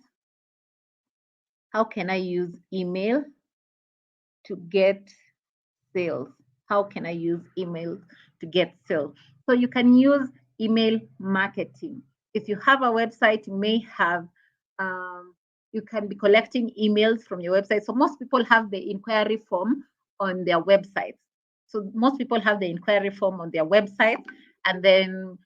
How can I use email to get sales? How can I use email to get sales? So you can use email marketing. If you have a website, you may have, you can be collecting emails from your website. So most people have the inquiry form on their websites. So most people have the inquiry form on their website, and then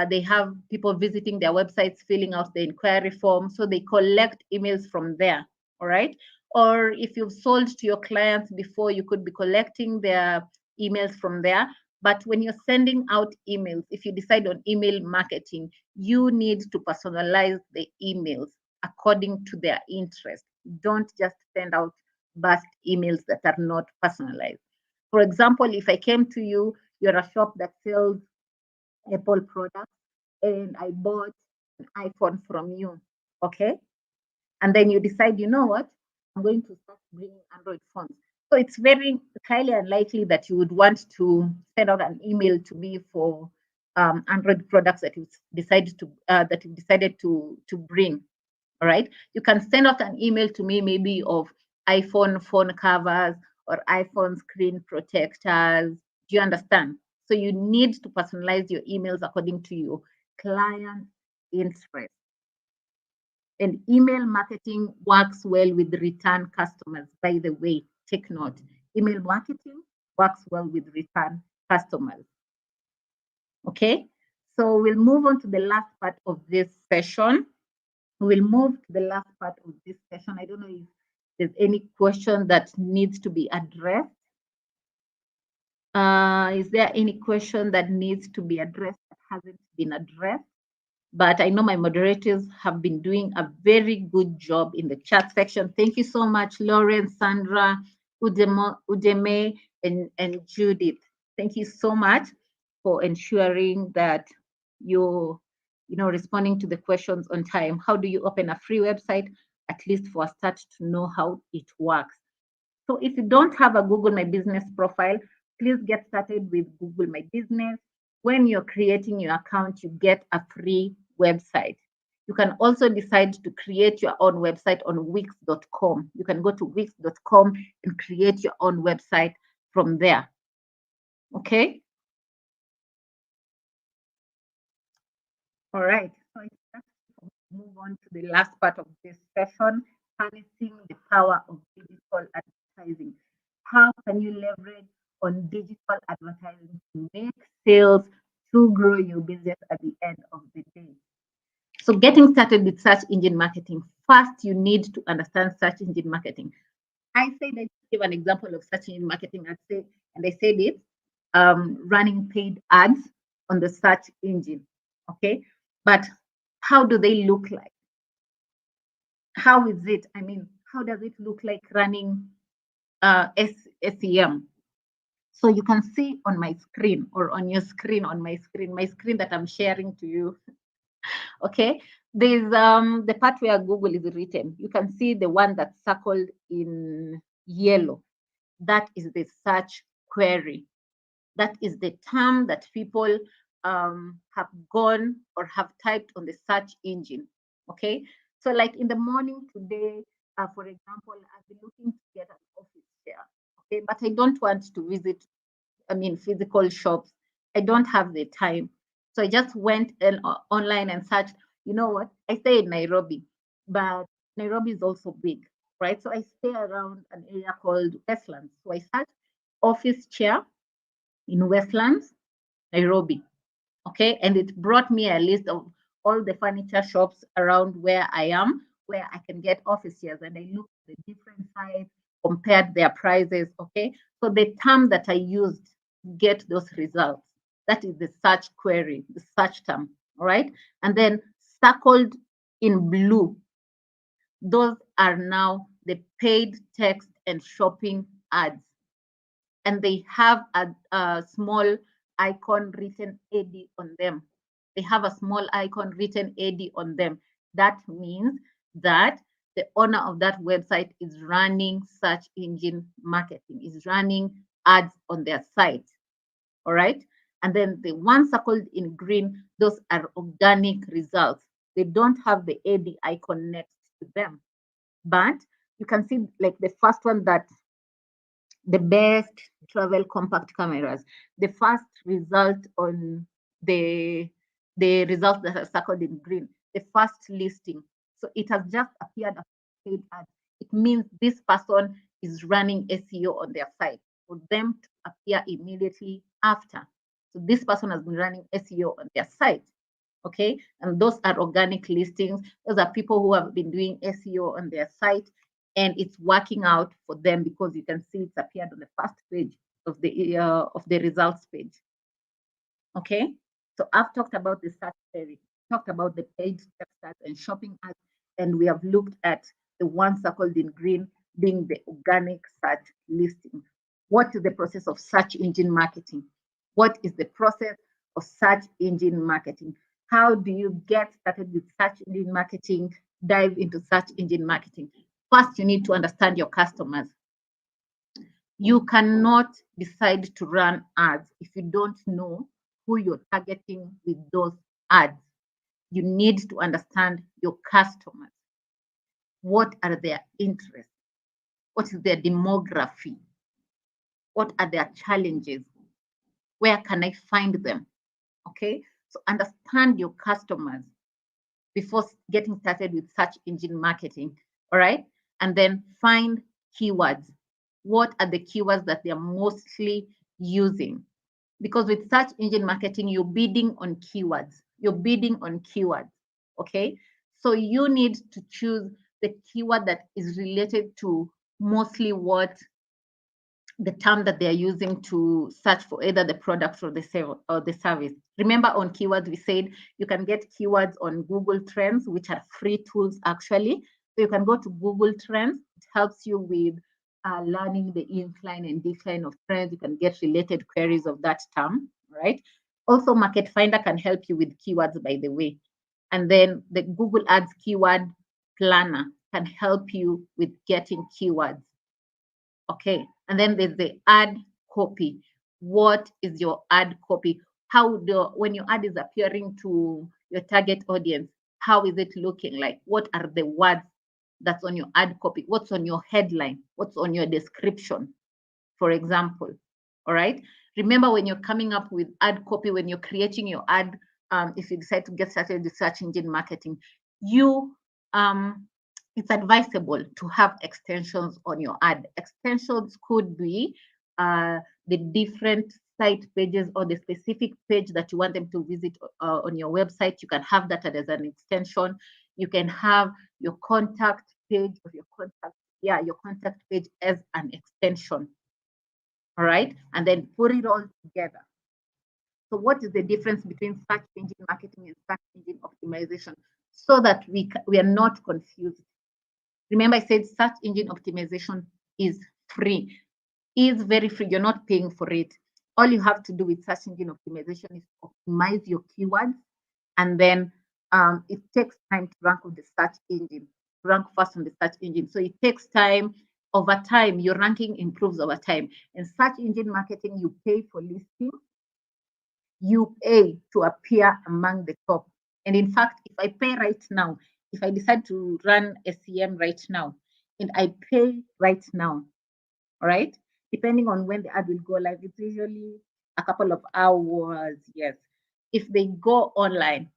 they have people visiting their websites, filling out the inquiry form. So they collect emails from there, all right? Or if you've sold to your clients before, you could be collecting their emails from there. But when you're sending out emails, if you decide on email marketing, you need to personalize the emails according to their interest. Don't just send out burst emails that are not personalized. For example, if I came to you, you're a shop that sells Apple products, and I bought an iPhone from you, okay? And then you decide, you know what, I'm going to start bringing Android phones. So it's very highly unlikely that you would want to send out an email to me for Android products that you decided to bring. All right, you can send out an email to me maybe of iPhone phone covers or iPhone screen protectors. Do you understand? So you need to personalize your emails according to your client interest. And email marketing works well with return customers. By the way, take note. Email marketing works well with return customers. Okay, so we'll move on to the last part of this session. We'll move to the last part of this session. I don't know if there's any question that needs to be addressed. Is there any question that needs to be addressed that hasn't been addressed? But I know my moderators have been doing a very good job in the chat section. Thank you so much, Lauren, Sandra, Udeme, and Judith. Thank you so much for ensuring that your responding to the questions on time. How do you open a free website? At least for a start to know how it works. So if you don't have a Google My Business profile, please get started with Google My Business. When you're creating your account, you get a free website. You can also decide to create your own website on wix.com. You can go to wix.com and create your own website from there. Okay? All right. So let's move on to the last part of this session, harnessing the power of digital advertising. How can you leverage on digital advertising to make sales, to grow your business at the end of the day? So getting started with search engine marketing, first you need to understand search engine marketing. I said I give an example of search engine marketing. I said it, running paid ads on the search engine. Okay, but how do they look like? How is it? I mean, how does it look like running SEM? So you can see on my screen or on your screen, on my screen that I'm sharing to you. Okay, there's the part where Google is written. You can see the one that's circled in yellow. That is the search query. That is the term that people have gone or have typed on the search engine. Okay, so like in the morning today, for example, I've been looking to get an office chair. Okay, but I don't want to visit, physical shops. I don't have the time. So I just went online and searched. You know what? I stay in Nairobi, but Nairobi is also big, right? So I stay around an area called Westlands. So I searched office chair in Westlands, Nairobi. Okay, and it brought me a list of all the furniture shops around where I am, where I can get office chairs, and I looked at the different sites, compared their prices. Okay, so the term that I used to get those results, that is the search query, the search term. All right, and then circled in blue, those are now the paid text and shopping ads, and they have a small icon written AD on them. They have a small icon written AD on them. That means that the owner of that website is running search engine marketing, is running ads on their site. All right. And then the ones circled in green, those are organic results. They don't have the AD icon next to them. But you can see like the first one, that the best travel compact cameras. The first result on the results that are circled in green, the first listing. So it has just appeared as paid ad. It means this person is running SEO on their site for them to appear immediately after. So this person has been running SEO on their site. Okay, and those are organic listings. Those are people who have been doing SEO on their site, and it's working out for them because you can see it's appeared on the first page of the results page. Okay, so I've talked about the search query, talked about the paid text and shopping ads, and we have looked at the one circled in green being the organic search listing. What is the process of search engine marketing? What is the process of search engine marketing? How do you get started with search engine marketing? Dive into search engine marketing. First, you need to understand your customers. You cannot decide to run ads if you don't know who you're targeting with those ads. You need to understand your customers. What are their interests? What is their demography? What are their challenges? Where can I find them? Okay, so understand your customers before getting started with search engine marketing. All right, and then find keywords. What are the keywords that they are mostly using? Because with search engine marketing, you're bidding on keywords. You're bidding on keywords. Okay, so you need to choose the keyword that is related to mostly what the term that they're using to search for either the product or the service. Remember, on keywords, we said you can get keywords on Google Trends, which are free tools actually. So you can go to Google Trends. It helps you with learning the incline and decline of trends. You can get related queries of that term, right? Also, Market Finder can help you with keywords, by the way. And then the Google Ads Keyword Planner can help you with getting keywords. Okay. And then there's the ad copy. What is your ad copy? When your ad is appearing to your target audience, how is it looking like? What are the words that's on your ad copy? What's on your headline? What's on your description, for example? All right. Remember, when you're coming up with ad copy, when you're creating your ad, if you decide to get started with search engine marketing, it's advisable to have extensions on your ad. Extensions could be the different site pages or the specific page that you want them to visit on your website. You can have that as an extension. You can have your contact page of your contact page as an extension. All right, and then put it all together. So what is the difference between search engine marketing and search engine optimization, so that we are not confused? Remember, I said search engine optimization is free, is very free. You're not paying for it. All you have to do with search engine optimization is optimize your keywords, and then it takes time to rank on the search engine, rank first on the search engine. So it takes time. Over time, your ranking improves over time. In search engine marketing, you pay for listing, you pay to appear among the top. And in fact, if I pay right now, if I decide to run SEM right now, and I pay right now, all right, depending on when the ad will go live, it's usually a couple of hours, yes. If they go online,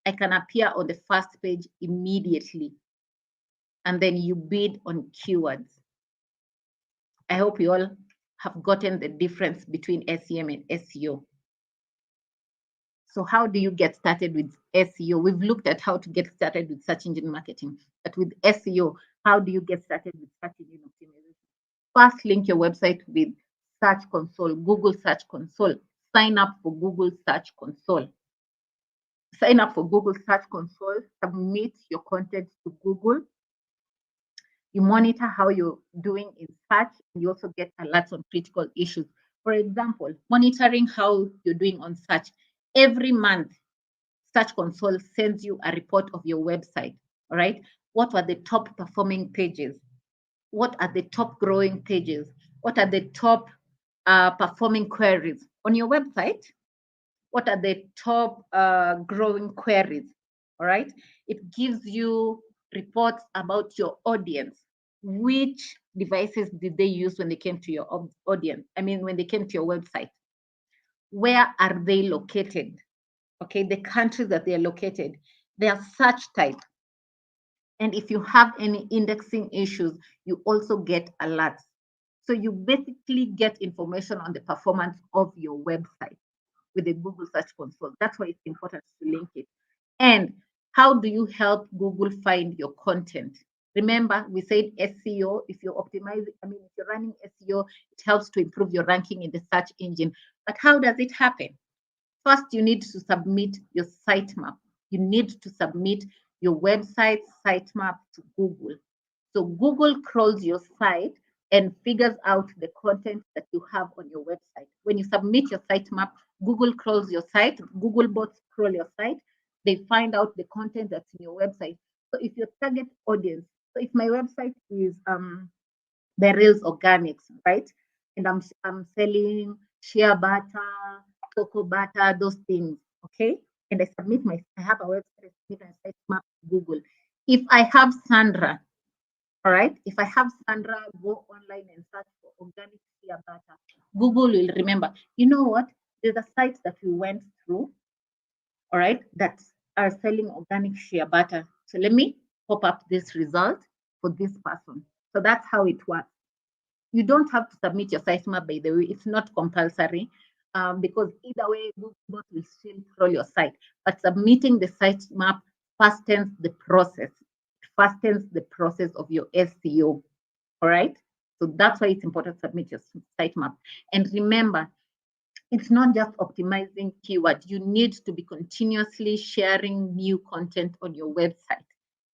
I can appear on the first page immediately, and then you bid on keywords. I hope you all have gotten the difference between SEM and SEO. So how do you get started with SEO? We've looked at how to get started with search engine marketing, but with SEO, how do you get started with search engine optimization? First, link your website with Search Console, Google Search Console. Sign up for Google Search Console. Sign up for Google Search Console, submit your content to Google. You monitor how you're doing in search, and you also get alerts on critical issues. For example, monitoring how you're doing on search. Every month, Search Console sends you a report of your website, all right? What were the top performing pages? What are the top growing pages? What are the top performing queries on your website? What are the top growing queries, all right? It gives you reports about your audience. Which devices did they use when they came to your audience? I mean, when they came to your website. Where are they located? Okay, the countries that they are located, their search type. And if you have any indexing issues, you also get alerts. So you basically get information on the performance of your website with the Google Search Console. That's why it's important to link it. And how do you help Google find your content? Remember, we said SEO, if you're optimizing, if you're running SEO, it helps to improve your ranking in the search engine. But how does it happen? First, you need to submit your sitemap. You need to submit your website sitemap to Google. So Google crawls your site and figures out the content that you have on your website. When you submit your sitemap, Google crawls your site, Google bots crawl your site. They find out the content that's in your website. So if your target audience, so if my website is the Reels Organics, right? And I'm selling shea butter, cocoa butter, those things, okay? And I have a website, I submit my sitemap to Google. If I have Sandra, all right? If I have Sandra, go online and search for organic shea butter. Google will remember, you know what? There's a site that we went through, all right, that are selling organic shea butter. So let me pop up this result for this person. So that's how it works. You don't have to submit your sitemap, by the way. It's not compulsory because either way, Google will still crawl your site. But submitting the sitemap fastens the process. It fastens the process of your SEO. All right. So that's why it's important to submit your sitemap. And remember, it's not just optimizing keywords. You need to be continuously sharing new content on your website,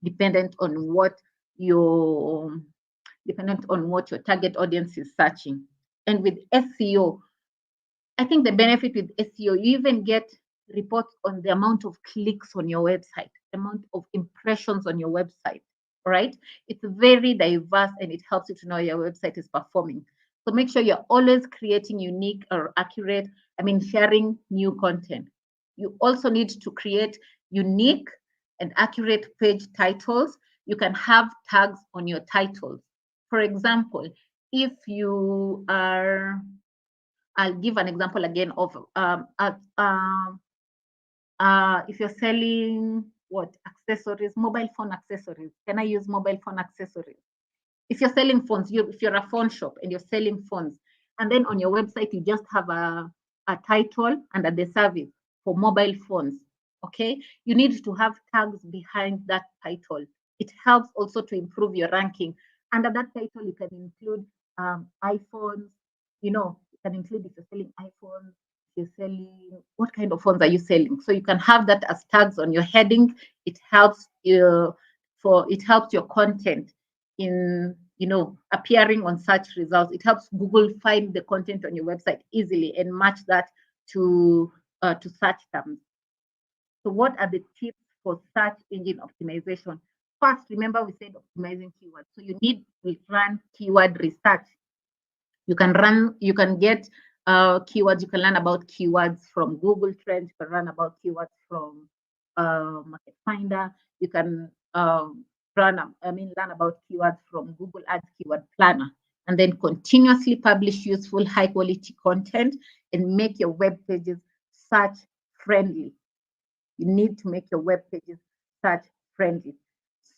dependent on what your target audience is searching. And with SEO, I think the benefit with SEO, you even get reports on the amount of clicks on your website, amount of impressions on your website. All right. It's very diverse and it helps you to know your website is performing. So make sure you're always creating unique or accurate, sharing new content. You also need to create unique and accurate page titles. You can have tags on your titles. For example, if you are, I'll give an example again of if you're selling what accessories, mobile phone accessories. Can I use mobile phone accessories? If you're selling phones, if you're a phone shop and you're selling phones, and then on your website you just have a title under the service for mobile phones, okay? You need to have tags behind that title. It helps also to improve your ranking. Under that title, you can include iPhones, you can include if you're selling iPhones, you're selling, what kind of phones are you selling? So you can have that as tags on your heading. It helps you it helps your content in appearing on search results. It helps Google find the content on your website easily and match that to search terms. So what are the tips for search engine optimization? First, remember we said optimizing keywords. So you need to run keyword research. You can get keywords. You can learn about keywords from Google Trends. You can learn about keywords from Market Finder. You can learn about keywords from Google Ads Keyword Planner, and then continuously publish useful, high quality content and make your web pages search friendly. You need to make your web pages search friendly.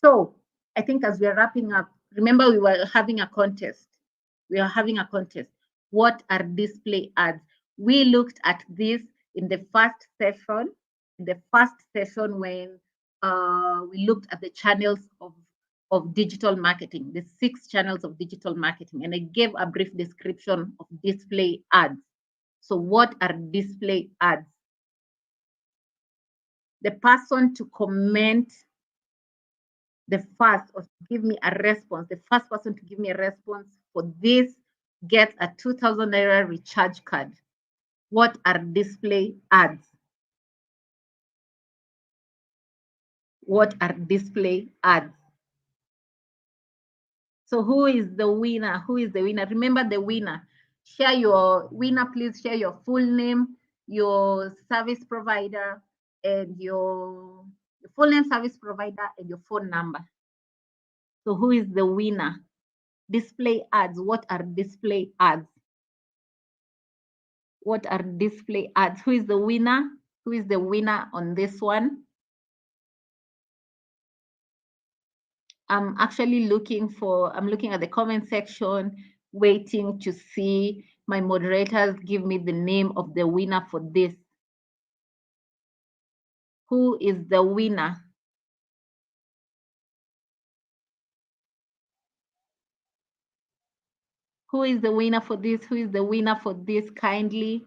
So I think as we're wrapping up, remember we were having a contest. What are display ads? We looked at this in the first session. When we looked at the channels of digital marketing, the 6 channels of digital marketing, and I gave a brief description of display ads. So what are display ads? The person to comment the first or give me a response, the first person to give me a response for this gets a 2,000 naira recharge card. What are display ads? What are display ads? So who is the winner? Who is the winner? Remember the winner. Share your winner, please share your full name, your service provider, and your full name, service provider, and your phone number. So who is the winner? Display ads. What are display ads? What are display ads? Who is the winner? Who is the winner on this one? I'm looking at the comment section, waiting to see my moderators give me the name of the winner for this. Who is the winner? Who is the winner for this? Who is the winner for this? Kindly.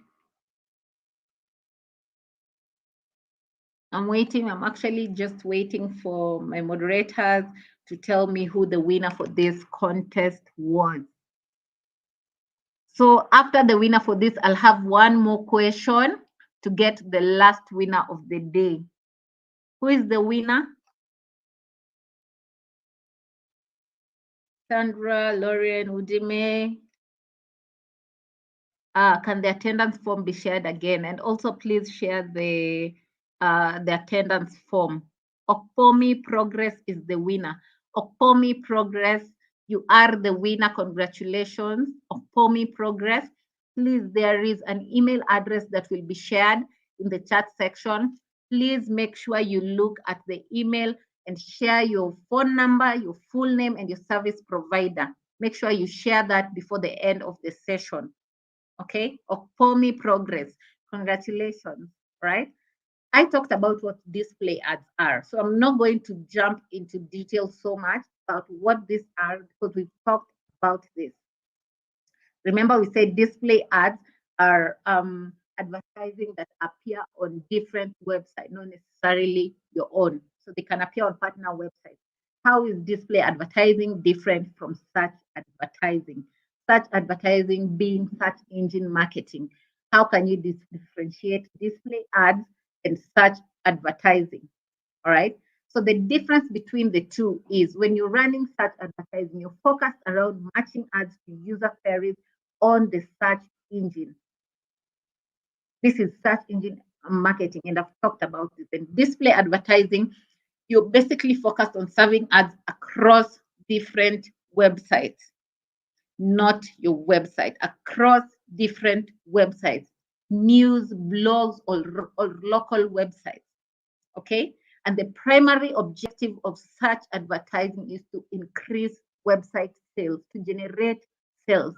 I'm waiting. I'm actually just waiting for my moderators to tell me who the winner for this contest was. So after the winner for this, I'll have one more question to get the last winner of the day. Who is the winner? Sandra, Lauren, Udime. Can the attendance form be shared again? And also please share the attendance form. Okpomi Progress is the winner. Okpomi Progress, you are the winner. Congratulations, Okpomi Progress. Please, there is an email address that will be shared in the chat section. Please make sure you look at the email and share your phone number, your full name, and your service provider. Make sure you share that before the end of the session. Okay, Okpomi Progress. Congratulations, right? I talked about what display ads are, so I'm not going to jump into detail so much about what these are because we've talked about this. Remember, we said display ads are advertising that appear on different websites, not necessarily your own. So they can appear on partner websites. How is display advertising different from search advertising? Search advertising being search engine marketing. How can you differentiate display ads and search advertising. All right. So the difference between the two is when you're running search advertising, you're focused around matching ads to user queries on the search engine. This is search engine marketing, and I've talked about this. And display advertising, you're basically focused on serving ads across different websites, not your website, across different websites, news, blogs, or local websites. Okay. And the primary objective of such advertising is to increase website sales, to generate sales.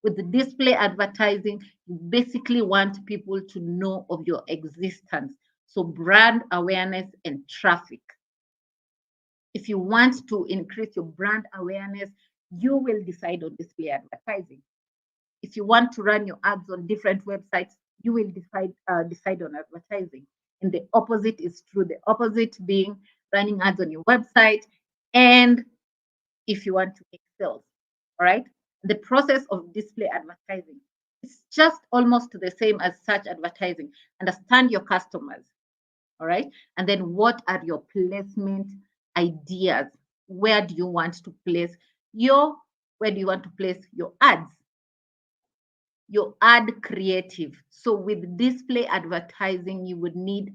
With the display advertising, you basically want people to know of your existence. So brand awareness and traffic. If you want to increase your brand awareness, you will decide on display advertising. If you want to run your ads on different websites, you will decide on advertising. And the opposite is true. The opposite being running ads on your website, and if you want to make sales. All right. The process of display advertising is just almost the same as search advertising. Understand your customers. All right. And then what are your placement ideas? Where do you want to place your ads? Your ad creative. So with display advertising, you would need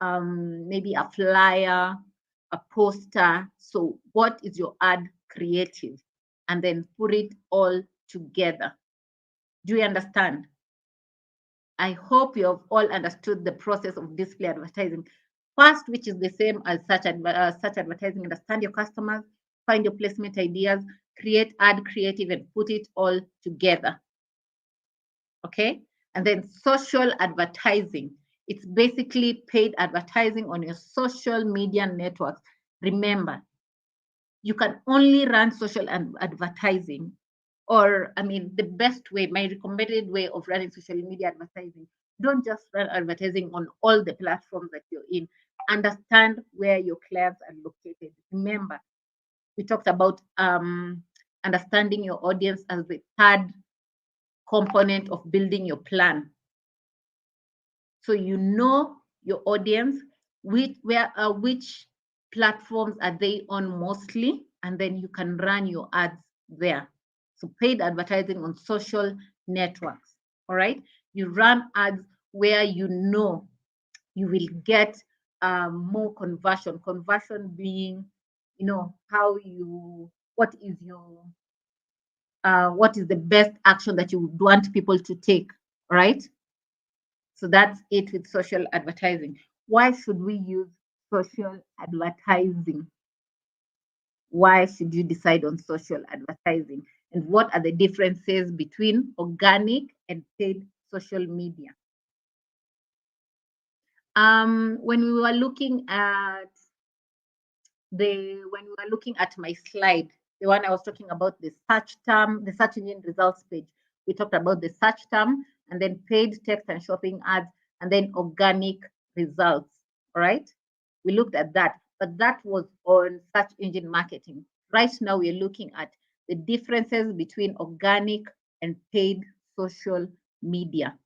maybe a flyer, a poster. So what is your ad creative? And then put it all together. Do you understand? I hope you have all understood the process of display advertising. First, which is the same as search advertising, understand your customers, find your placement ideas, create ad creative, and put it all together. Okay. And then social advertising. It's basically paid advertising on your social media networks. Remember, you can only run social advertising, or the best way, my recommended way of running social media advertising. Don't just run advertising on all the platforms that you're in. Understand where your clients are located. Remember, we talked about understanding your audience as the third component of building your plan. So you know your audience, which platforms are they on mostly, and then you can run your ads there. So paid advertising on social networks. All right. You run ads where you know you will get more conversion. Conversion being, what is the best action that you would want people to take, right? So that's it with social advertising. Why should we use social advertising? Why should you decide on social advertising? And what are the differences between organic and paid social media? When we were looking at my slide, the one I was talking about, the search term, the search engine results page, we talked about the search term, and then paid text and shopping ads, and then organic results. All right. We looked at that, but that was on search engine marketing. Right now, we're looking at the differences between organic and paid social media.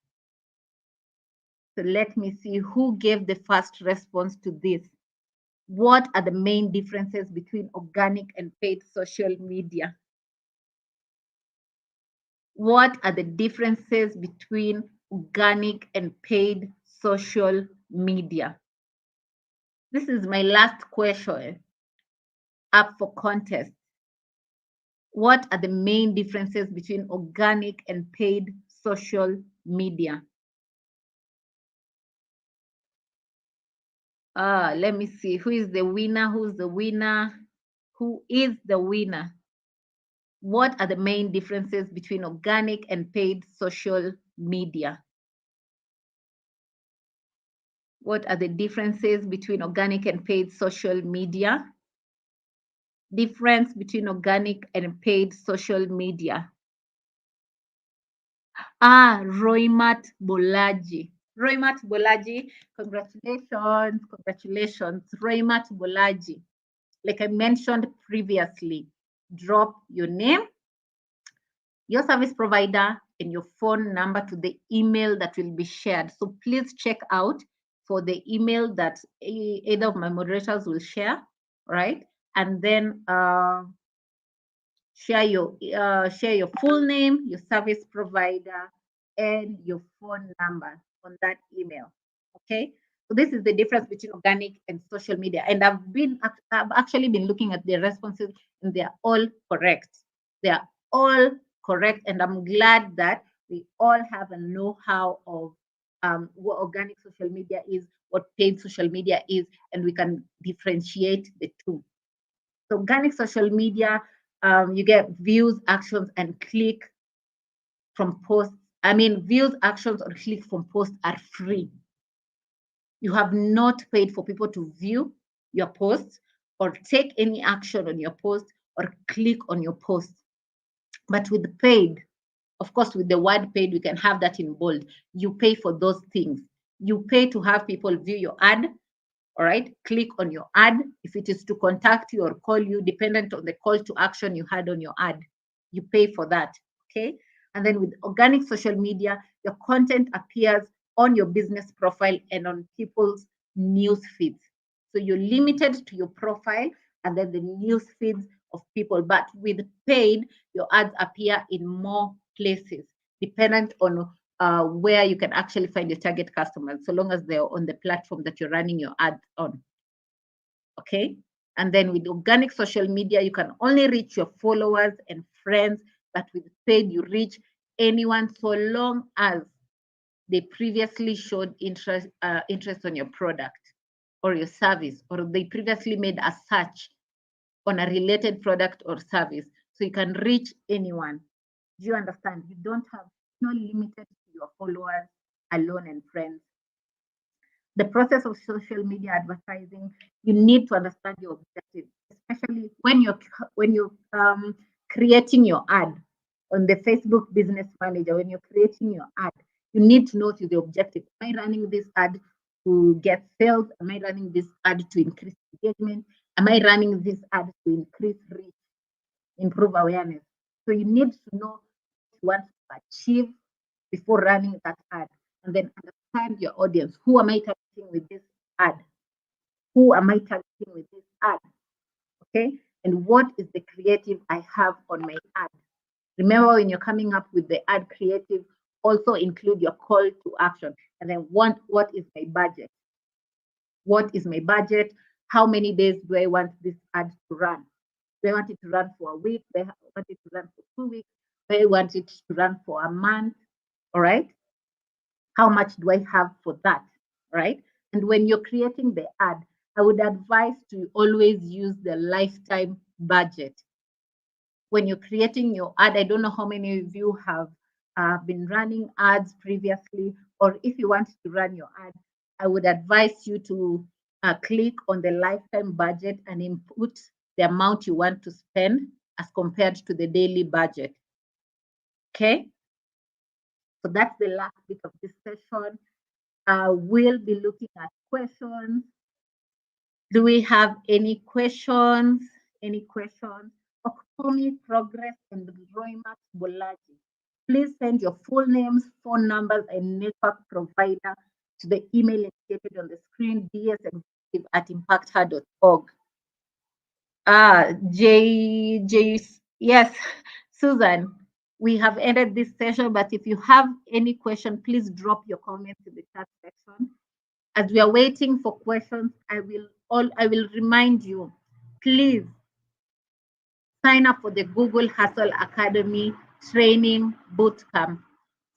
So let me see who gave the first response to this. What are the main differences between organic and paid social media? What are the differences between organic and paid social media? This is my last question up for contest. What are the main differences between organic and paid social media? Let me see. Who is the winner? Who's the winner? Who is the winner? What are the main differences between organic and paid social media? What are the differences between organic and paid social media? Difference between organic and paid social media. Roimat Bolaji. Roimat Bolaji, congratulations, congratulations. Roimat Bolaji. Like I mentioned previously, drop your name, your service provider, and your phone number to the email that will be shared. So please check out for the email that either of my moderators will share, right? And then share your full name, your service provider, and your phone number on that email. Okay. So this is the difference between organic and social media. And I've actually been looking at the responses, and they're all correct. They are all correct. And I'm glad that we all have a know-how of what organic social media is, what paid social media is, and we can differentiate the two. So organic social media, you get views, actions, and click from posts. I mean, views, actions, or click from posts are free. You have not paid for people to view your posts or take any action on your post or click on your post. But with paid, of course, with the word paid, we can have that in bold. You pay for those things. You pay to have people view your ad. All right, click on your ad. If it is to contact you or call you, dependent on the call to action you had on your ad, you pay for that. Okay. And then with organic social media, your content appears on your business profile and on people's news feeds. So you're limited to your profile and then the news feeds of people. But with paid, your ads appear in more places, dependent on where you can actually find your target customers, so long as they're on the platform that you're running your ads on. Okay. And then with organic social media, you can only reach your followers and friends, but with paid, you reach anyone so long as they previously showed interest on your product or your service, or they previously made a search on a related product or service. So you can reach anyone. Do you understand? You don't have no limited to your followers alone and friends. The process of social media advertising, you need to understand your objective, especially when you're creating your ad on the Facebook Business Manager. When you're creating your ad, you need to know the objective. Am I running this ad to get sales? Am I running this ad to increase engagement? Am I running this ad to increase reach, improve awareness? So you need to know what you want to achieve before running that ad, and then understand your audience. Who am I targeting with this ad? Who am I targeting with this ad? Okay. And what is the creative I have on my ad? Remember, when you're coming up with the ad creative, also include your call to action. And then what is my budget? What is my budget? How many days do I want this ad to run? Do I want it to run for a week? Do I want it to run for 2 weeks? Do I want it to run for a month? All right. How much do I have for that? Right. And when you're creating the ad, I would advise to always use the lifetime budget. When you're creating your ad, I don't know how many of you have been running ads previously, or if you want to run your ad, I would advise you to click on the lifetime budget and input the amount you want to spend as compared to the daily budget. Okay. So that's the last bit of this session. We'll be looking at questions. Do we have any questions? Any questions? Okomi Progress and Roymax Bolaji. Please send your full names, phone numbers, and network provider to the email indicated on the screen, dsexecutive@impacther.org. Yes, Susan, we have ended this session, but if you have any question, please drop your comments in the chat section. As we are waiting for questions, I will remind you, please sign up for the Google Hustle Academy Training Bootcamp.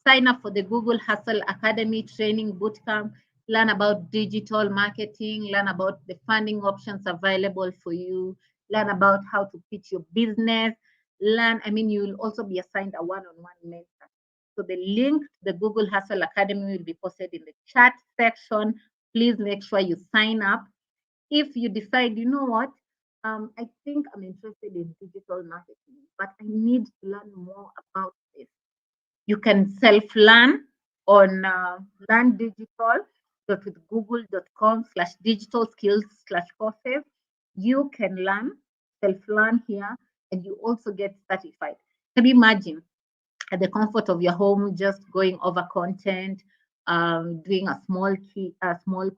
Sign up for the Google Hustle Academy Training Bootcamp. Learn about digital marketing, learn about the funding options available for you, learn about how to pitch your business, you will also be assigned a one-on-one mentor. So the link to the Google Hustle Academy will be posted in the chat section. Please make sure you sign up. If you decide, you know what, I think I'm interested in digital marketing, but I need to learn more about this. You can self-learn on learndigital.google.com/digital skills/courses. You can learn, self-learn here, and you also get certified. Can you imagine at the comfort of your home, just going over content, doing a small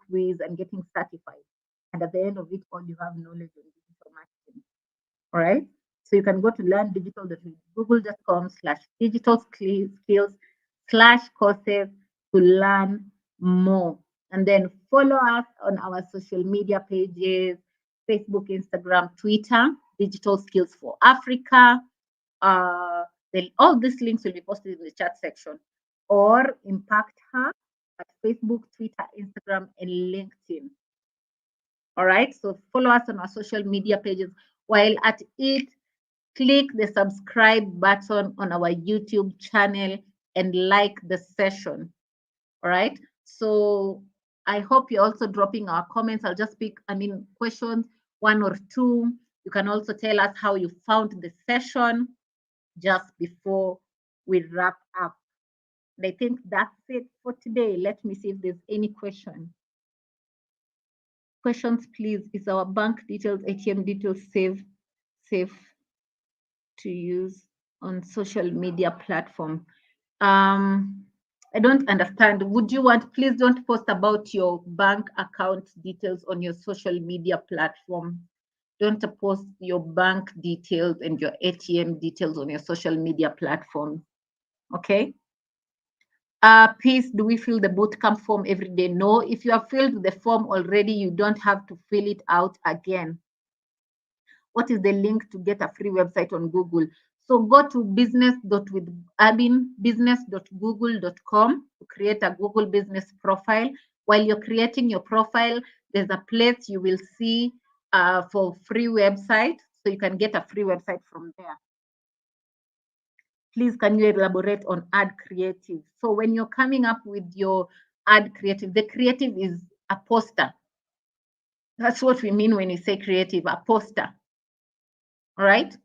quiz and getting certified. And at the end of it all, you have knowledge on digital marketing. All right. So you can go to learndigital.google.com/digital skills/courses to learn more. And then follow us on our social media pages, Facebook, Instagram, Twitter, Digital Skills for Africa. All these links will be posted in the chat section, or impact her at Facebook, Twitter, Instagram, and LinkedIn. All right. So follow us on our social media pages. While at it, click the subscribe button on our YouTube channel and like the session. All right. So I hope you're also dropping our comments. I'll just pick, questions, one or two. You can also tell us how you found the session just before we wrap up. And I think that's it for today. Let me see if there's any question. Questions, please. Is our bank details, ATM details safe to use on social media platform? I don't understand. Would you want, please don't post about your bank account details on your social media platform. Don't post your bank details and your ATM details on your social media platform. Okay. Please, do we fill the bootcamp form every day? No, if you have filled the form already, you don't have to fill it out again. What is the link to get a free website on Google? So go to business.google.com to create a Google business profile. While you're creating your profile, there's a place you will see for free website. So you can get a free website from there. Please, can you elaborate on ad creative? So when you're coming up with your ad creative, the creative is a poster. That's what we mean when we say creative, a poster. All right.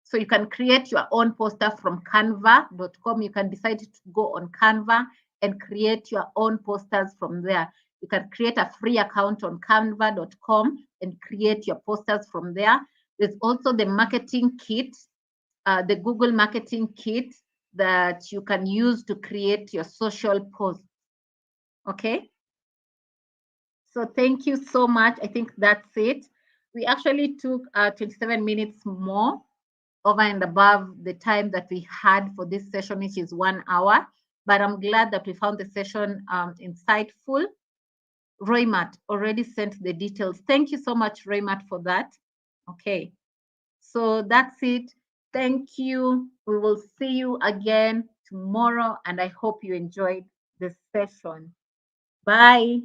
So you can create your own poster from canva.com. You can decide to go on Canva and create your own posters from there. You can create a free account on canva.com and create your posters from there. There's also the marketing kit, the Google marketing kit that you can use to create your social posts. Okay. So thank you so much. I think that's it. We actually took 27 minutes more over and above the time that we had for this session, which is 1 hour. But I'm glad that we found the session insightful. Roymat already sent the details. Thank you so much, Roymat, for that. Okay. So that's it. Thank you. We will see you again tomorrow, and I hope you enjoyed the session. Bye.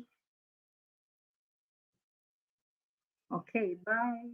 Okay, bye.